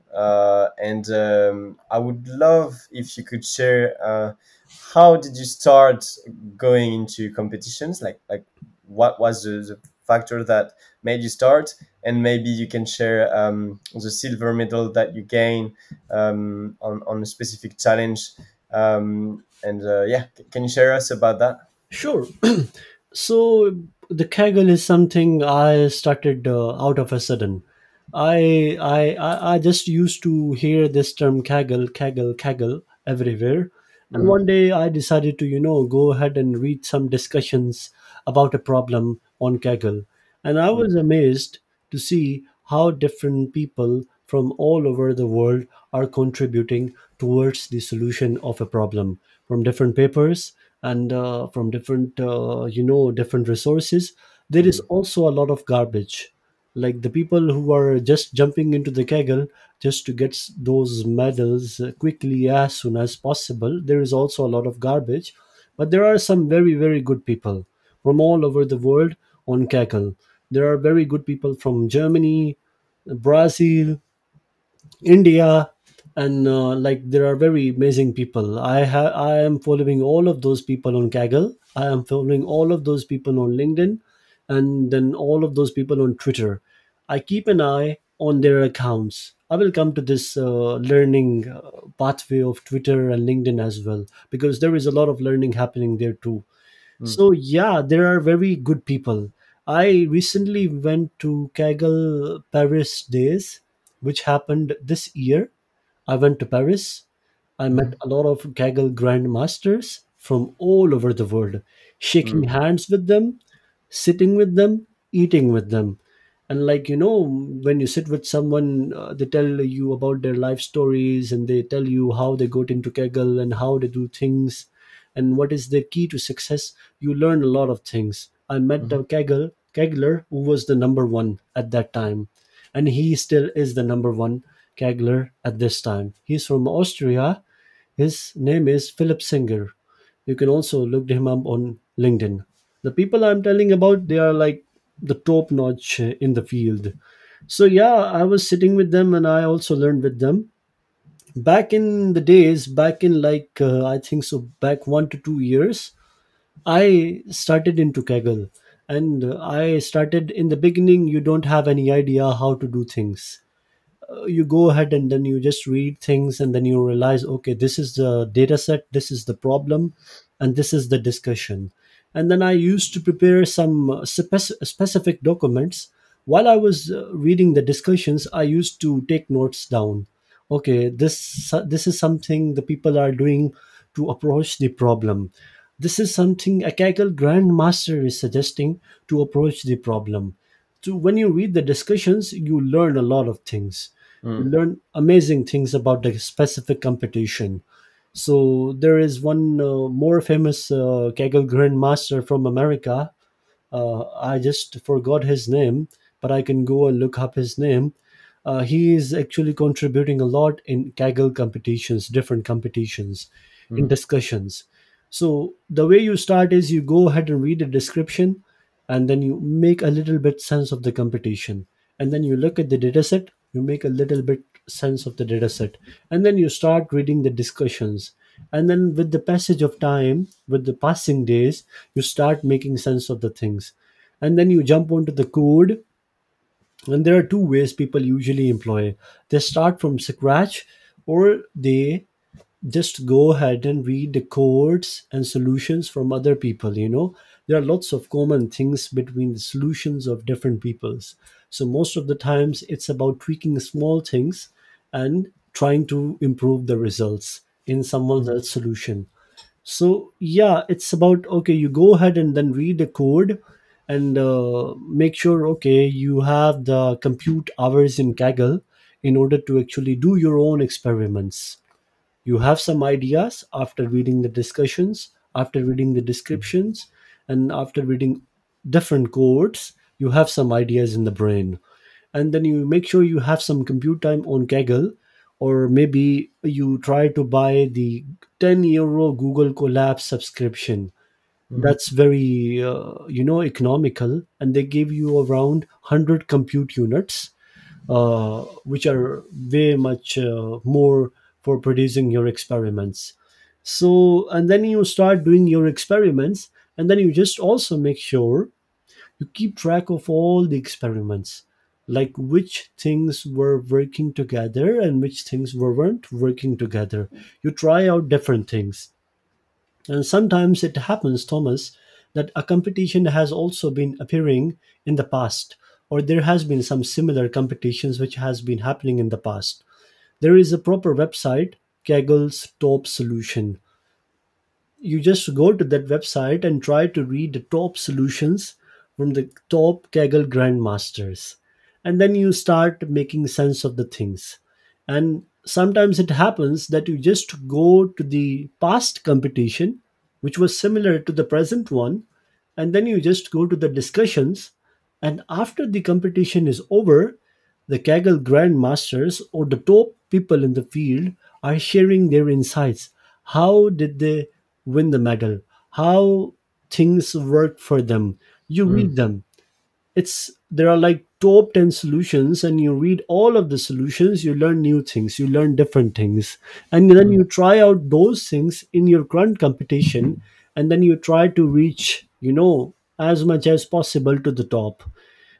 and I would love if you could share. How did you start going into competitions? Like what was the factor that made you start? And maybe you can share the silver medal that you gain on a specific challenge. And yeah, can you share us about that? Sure. So the Kaggle is something I started out of a sudden. I just used to hear this term Kaggle, Kaggle, Kaggle everywhere, and Mm-hmm. one day I decided to go ahead and read some discussions about a problem on Kaggle, and I was amazed to see how different people from all over the world are contributing towards the solution of a problem from different papers and from different different resources. There is Mm-hmm. also a lot of garbage, like the people who are just jumping into the Kegel just to get those medals quickly as soon as possible. There is also a lot of garbage, but there are some very very good people from all over the world on Kegel. There are very good people from Germany, Brazil, India, and like there are very amazing people. I am following all of those people on Kaggle. I am following all of those people on LinkedIn, and then all of those people on Twitter. I keep an eye on their accounts. I will come to this learning pathway of Twitter and LinkedIn as well, because there is a lot of learning happening there too. So yeah, there are very good people. I recently went to Kaggle Paris Days, which happened this year. I went to Paris. I met a lot of Kaggle grandmasters from all over the world, shaking Mm-hmm. hands with them, sitting with them, eating with them. And like when you sit with someone, they tell you about their life stories, and they tell you how they got into Kaggle and how they do things and what is their key to success. You learn a lot of things. I met a Kagler who was the number one at that time, and he still is the number one Kagler at this time. He's from Austria. His name is Philip Singer. You can also look him up on LinkedIn. The people I'm telling about, they are like the top notch in the field. So yeah, I was sitting with them and I also learned with them. Back in the days, back in like I think so, back 1 to 2 years, I started into Kaggle, and I started in the beginning. You don't have any idea how to do things. You go ahead and then you just read things, and then you realize, okay, this is the data set, this is the problem, and this is the discussion. And then I used to prepare some specific documents. While I was reading the discussions, I used to take notes down. Okay, this is something the people are doing to approach the problem. This is something a Kaggle grandmaster is suggesting to approach the problem. So when you read the discussions, you learn a lot of things. You Mm-hmm. learn amazing things about the specific competition. So there is one more famous Kaggle grandmaster from America. I just forgot his name, but I can go and look up his name. He is actually contributing a lot in Kaggle competitions, different competitions, in discussions. So the way you start is you go ahead and read the description, and then you make a little bit sense of the competition, and then you look at the dataset. You make a little bit sense of the dataset, and then you start reading the discussions. And then with the passage of time, with the passing days, you start making sense of the things, and then you jump onto the code. And there are two ways people usually employ: they start from scratch, or they just go ahead and read the codes and solutions from other people. There are lots of common things between the solutions of different peoples. So most of the times it's about tweaking small things and trying to improve the results in someone else's solution. So yeah, it's about, okay, you go ahead and then read the code, and make sure, okay, you have the compute hours in Kaggle in order to actually do your own experiments. You have some ideas after reading the discussions, after reading the descriptions and after reading different codes, you have some ideas in the brain. And then you make sure you have some compute time on Kaggle, or maybe you try to buy the €10 Google Colab subscription. Mhm. That's very economical, and they give you around 100 compute units, which are way much more for producing your experiments. So, and then you start doing your experiments, and then you just also make sure you keep track of all the experiments, like which things were working together and which things weren't working together. You try out different things. And sometimes it happens, Thomas, that a competition has also been appearing in the past, or there has been some similar competitions which has been happening in the past. There is a proper website, Kaggle's Top Solution. You just go to that website and try to read the top solutions from the top Kaggle grandmasters. And then you start making sense of the things. And sometimes it happens that you just go to the past competition, which was similar to the present one, and then you just go to the discussions. And after the competition is over, the Kaggle grandmasters or the top people in the field are sharing their insights. How did they win the medal? How things worked for them? You Mhm. read them. It's there are like top 10 solutions, and you read all of the solutions, you learn new things, you learn different things, and then Mhm. you try out those things in your current competition, and then you try to reach, as much as possible to the top.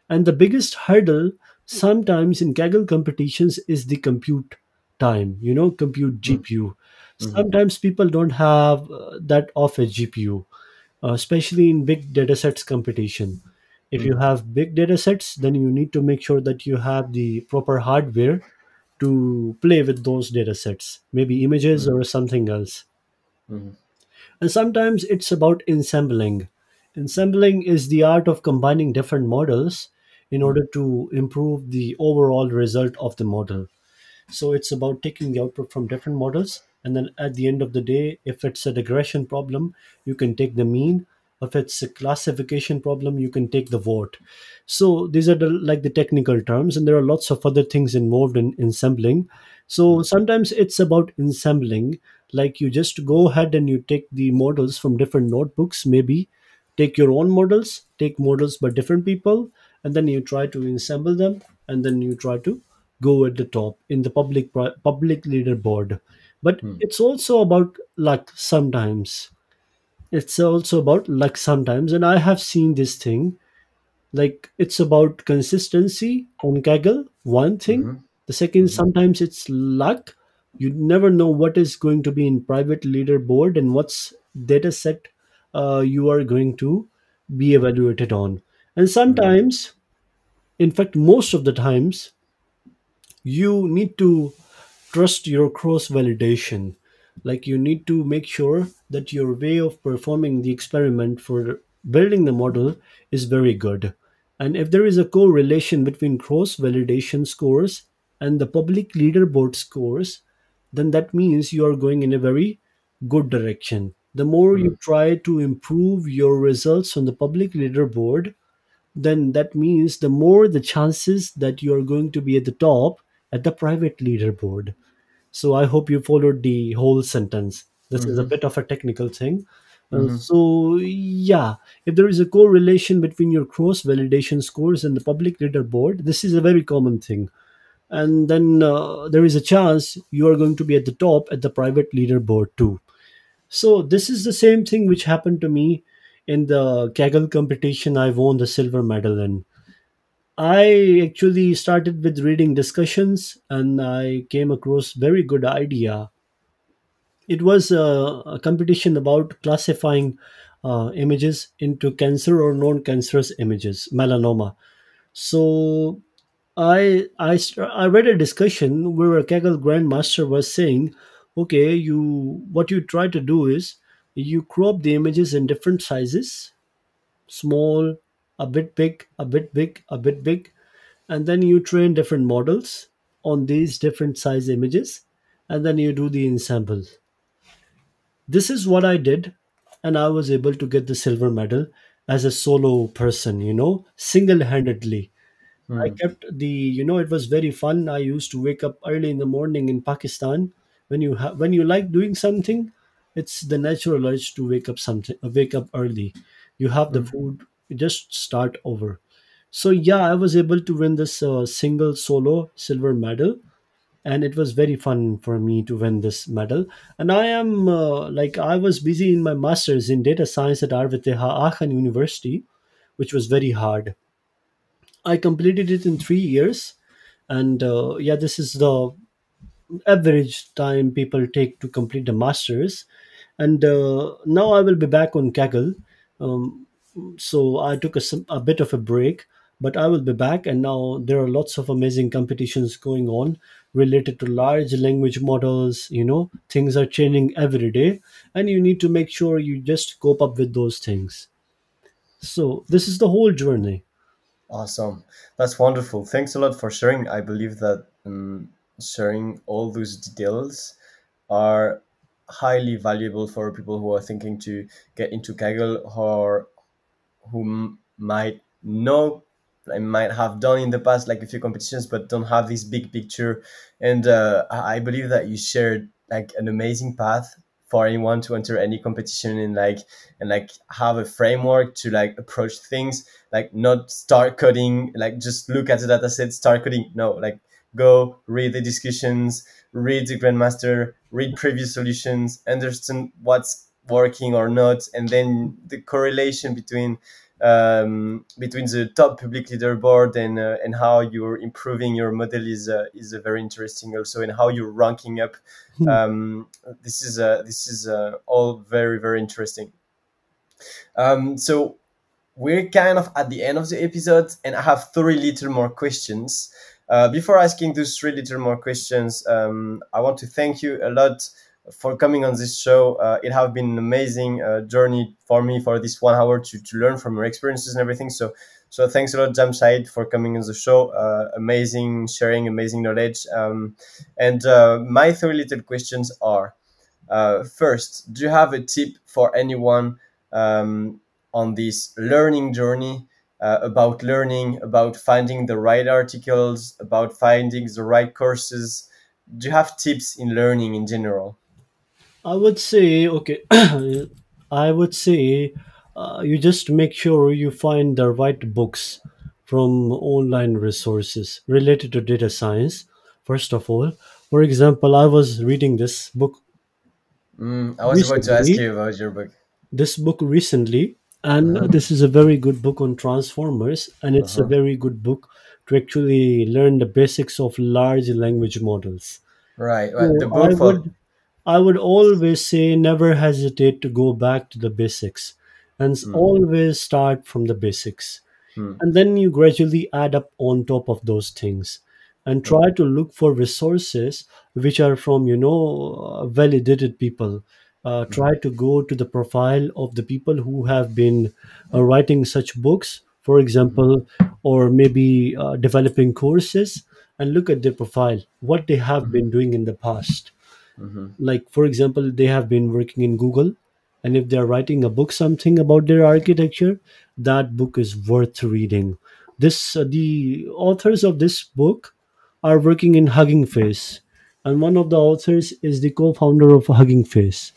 And the biggest hurdle sometimes in Kaggle competitions is the compute time, compute Mhm. GPU. Mhm. Sometimes people don't have that of a GPU, especially in big datasets competition. If you Mhm. have big datasets, then you need to make sure that you have the proper hardware to play with those datasets, maybe images Mhm. or something else. Mhm. And sometimes it's about ensembling. Ensembling is the art of combining different models in Mhm. order to improve the overall result of the model. So it's about taking the output from different models, and then at the end of the day, if it's a regression problem, you can take the mean. If it's a classification problem, you can take the vote. So these are the technical terms, and there are lots of other things involved in ensembling. So Mhm. sometimes it's about ensembling, like you just go ahead and you take the models from different notebooks, maybe take your own models, take models by different people, and then you try to assemble them, and then you try to go at the top in the public leaderboard. But Mhm. it's also about luck sometimes. It's also about luck sometimes, and I have seen this thing. Like, it's about consistency on Kaggle, one thing. Mhm. The second, Mhm. sometimes it's luck. You never know what is going to be in private leaderboard and what's data set you are going to be evaluated on. And Mhm. sometimes, in fact most of the times, you need to trust your cross validation. Like, you need to make sure that your way of performing the experiment for building the model is very good. And if there is a correlation between cross validation scores and the public leaderboard scores, then that means you are going in a very good direction. The more Mhm. you try to improve your results on the public leaderboard, then that means the more the chances that you are going to be at the top at the private leaderboard. So I hope you followed the whole sentence. This is a Mhm. bit of a technical thing. Mhm. So yeah, if there is a correlation between your cross validation scores and the public leaderboard, this is a very common thing. And then there is a chance you are going to be at the top at the private leaderboard too. So this is the same thing which happened to me in the Kaggle competition. I won the silver medal in. I actually started with reading discussions, and I came across very good idea. It was a competition about classifying images into cancer or non-cancerous images, melanoma. So I read a discussion where a Kaggle grandmaster was saying, okay, you what you try to do is you crop the images in different sizes, small, a bit big, a bit big, a bit big, and then you train different models on these different size images, and then you do the ensemble. This is what I did. and I was able to get the silver medal as a solo person, single handedly. I Mm, kept it was very fun. I used to wake up early in the morning in Pakistan. When you like doing something, it's the natural urge to wake up early. You have the mm. food, you just start over. So yeah, I was able to win this single solo silver medal, and it was very fun for me to win this medal. And I am I was busy in my masters in data science at RWTH Aachen University, which was very hard. I completed it in 3 years, and yeah, this is the average time people take to complete the masters. And now I will be back on Kaggle. Um, so I took a bit of a break, but I will be back. And now there are lots of amazing competitions going on related to large language models. Things are changing every day, and you need to make sure you just cope up with those things. So this is the whole journey. Awesome. That's wonderful. Thanks a lot for sharing. I believe that sharing all those details are highly valuable for people who are thinking to get into Kaggle, or who might know, I might have done in the past like a few competitions, but don't have this big picture. And I believe that you shared like an amazing path for anyone to enter any competition, and have a framework to like approach things, like not start coding, like just look at the data set, start coding. No, like go read the discussions, read the grandmaster, read previous solutions, understand what's working or not, and then the correlation between the top public leaderboard and how you're improving your model is very interesting also, and how you're ranking up. This is all very very interesting. So we're kind of at the end of the episode, and I have three little more questions. Before asking those three little more questions, I want to thank you a lot for coming on this show. It has been an amazing journey for me for this 1 hour to learn from your experiences and everything. So thanks a lot, Jamshaid, for coming on the show. Amazing sharing, amazing knowledge. And my three little questions are: first, do you have a tip for anyone on this learning journey, about learning, about finding the right articles, about finding the right courses? Do you have tips in learning in general? I would say, okay, I would say you just make sure you find the right books from online resources related to data science. First of all, for example, I was reading I was about to ask recently, you about your book. recently, and Uh-huh. this is a very good book on transformers, and it's a Uh-huh. very good book to actually learn the basics of large language models. Right. Right. The So book for. I would always say never hesitate to go back to the basics, and Mm, always start from the basics, mm, and then you gradually add up on top of those things, and mm, try to look for resources which are from validated people. mhm, Try to go to the profile of the people who have been writing such books, for mhm, example, or maybe developing courses, and look at their profile, what they have mhm, been doing in the past. mhm, Like for example, they have been working in Google, and if they're writing a book something about their architecture, that book is worth reading. This The authors of this book are working in Hugging Face, and one of the authors is the co-founder of Hugging Face.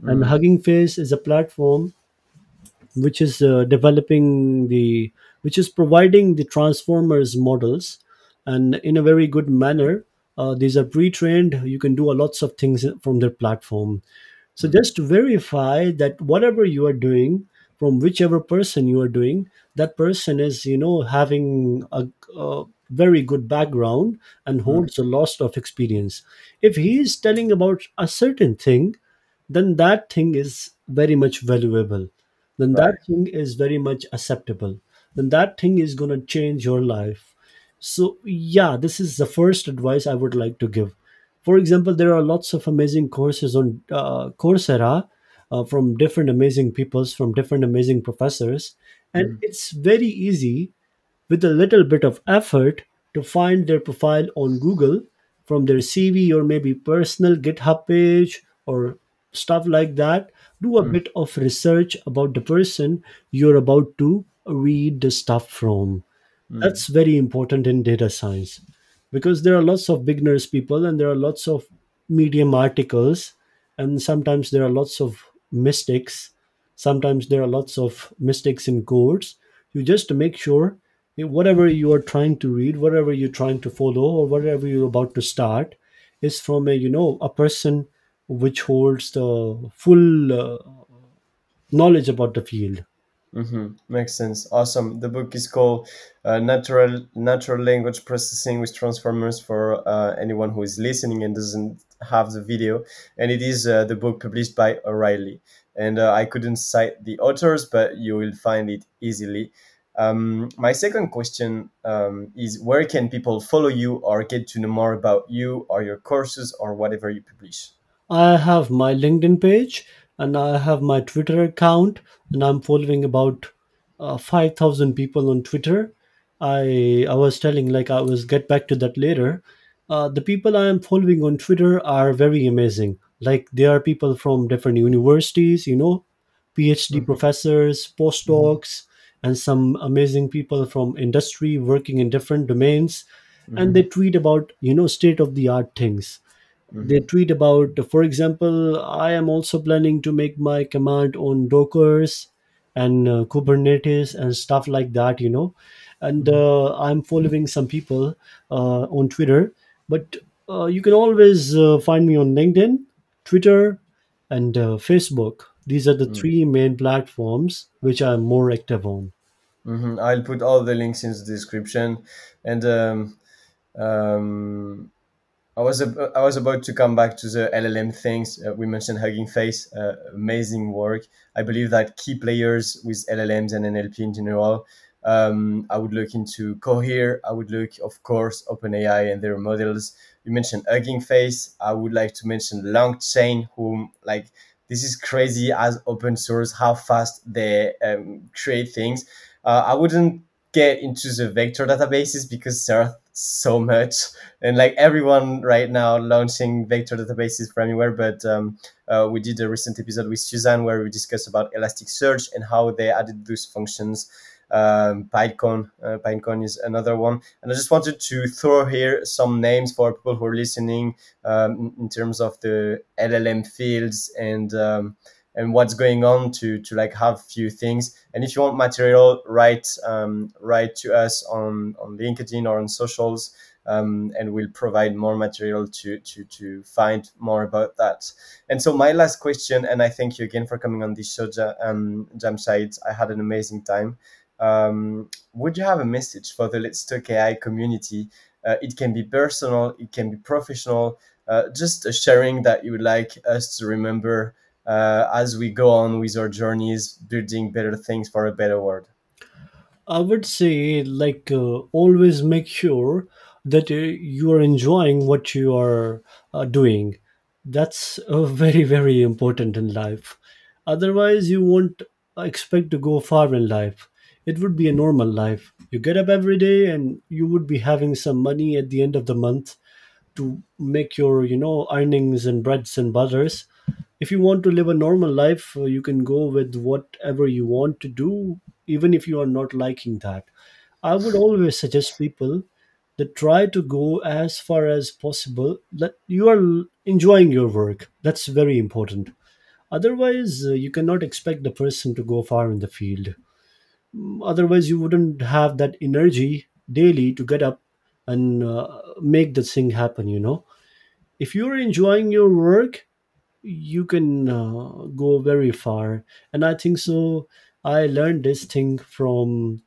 And mm, Hugging Face is a platform which is which is providing the transformers models, and in a very good manner. These are pre-trained, you can do a lots of things from their platform. So mm, just to verify that whatever you are doing, from whichever person you are doing, that person is having a very good background and mm, holds a lot of experience. If he is telling about a certain thing, then that thing is very much valuable, then that right. thing is very much acceptable, then that thing is going to change your life. So yeah, this is the first advice I would like to give. For example, there are lots of amazing courses on Coursera, from different amazing peoples, from different amazing professors, and Mm, it's very easy with a little bit of effort to find their profile on Google from their CV or maybe personal GitHub page or stuff like that. Do a Mm, bit of research about the person you're about to read the stuff from. mm, That's very important in data science, because there are lots of beginners people and there are lots of medium articles, and sometimes there are lots of mistakes. Sometimes there are lots of mistakes in codes. You just make sure whatever you are trying to read, whatever you're trying to follow, or whatever you're about to start is from a a person which holds the full knowledge about the field. Makes sense. Awesome. The book is called Natural Language Processing with Transformers for anyone who is listening and doesn't have the video. And it is the book published by O'Reilly. And I couldn't cite the authors, but you will find it easily. My second question is, where can people follow you or get to know more about you or your courses or whatever you publish? I have my LinkedIn page and I have my Twitter account, and I'm following about 5,000 people on Twitter. I was telling, like, I was get back to that later. The people I am following on Twitter are very amazing. Like, they are people from different universities, PhD Mm-hmm, professors, mm-hmm, postdocs, and some amazing people from industry working in different domains. And they mm-hmm, tweet about state of the art things. They mm-hmm, tweet about, for example, I am also planning to make my command on Dockers and Kubernetes and stuff like that, and mm-hmm, I'm following some people on Twitter. But you can always find me on LinkedIn, Twitter, and Facebook. These are the mm-hmm. three main platforms which I'm more active on. I'll put all the links in the description. And um, I was about to come back to the LLM things. We mentioned Hugging Face, amazing work. I believe that key players with LLMs and NLP in general. I would look into Cohere. I would look, of course, OpenAI and their models. You mentioned Hugging Face. I would like to mention LongChain, whom like this is crazy as open source how fast they create things. I wouldn't get into the vector databases because there are so much, and like everyone right now launching vector databases from anywhere. But we did a recent episode with Suzanne where we discussed about Elasticsearch and how they added those functions. Pinecone is another one, and I just wanted to throw here some names for people who are listening in terms of the LLM fields and what's going on to like have few things. And if you want material, write to us on LinkedIn or on socials, and we'll provide more material to find more about that. And so my last question, and I thank you again for coming on this show, Jamshaid. I had an amazing time. Would you have a message for the Let's Talk AI community? It can be personal, it can be professional, just a sharing that you would like us to remember as we go on with our journeys, building better things for a better world. I would say, like, always make sure that you are enjoying what you are doing. That's very, very important in life. Otherwise, you won't expect to go far in life. It would be a normal life. You get up every day and you would be having some money at the end of the month to make your, earnings and breads and butters. If you want to live a normal life, you can go with whatever you want to do, even if you are not liking that. I would always suggest people that try to go as far as possible that you are enjoying your work. That's very important. Otherwise, you cannot expect the person to go far in the field. Otherwise, you wouldn't have that energy daily to get up and make the thing happen, If you're enjoying your work, you can go very far. And I think so. I learned this thing from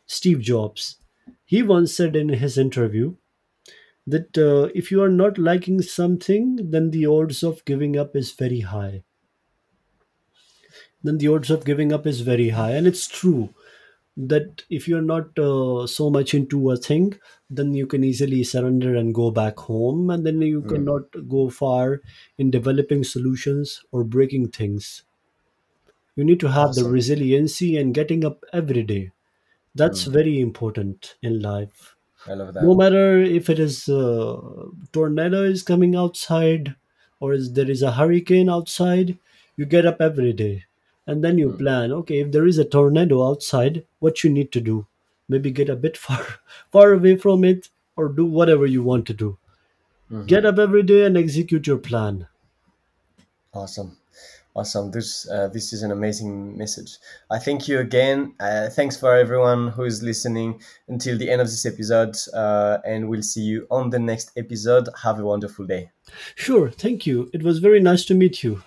Steve Jobs. He once said in his interview that if you are not liking something, then the odds of giving up is very high. Then the odds of giving up is very high. And it's true that if you're not so much into a thing, then you can easily surrender and go back home. And then you Mm, cannot go far in developing solutions or breaking things. You need to have the awesome. resiliency and getting up every day. That's Mm, very important in life. I love that. No matter if it is tornado is coming outside or there is a hurricane outside, You get up every day, and then you plan, okay, if there is a tornado outside, what you need to do. Maybe get a bit far away from it, or do whatever you want to do. Get up every day and execute your plan. Awesome. Awesome. This is an amazing message. I thank you again. Thanks for everyone who is listening until the end of this episode. And we'll see you on the next episode. Have a wonderful day. Sure, thank you. It was very nice to meet you.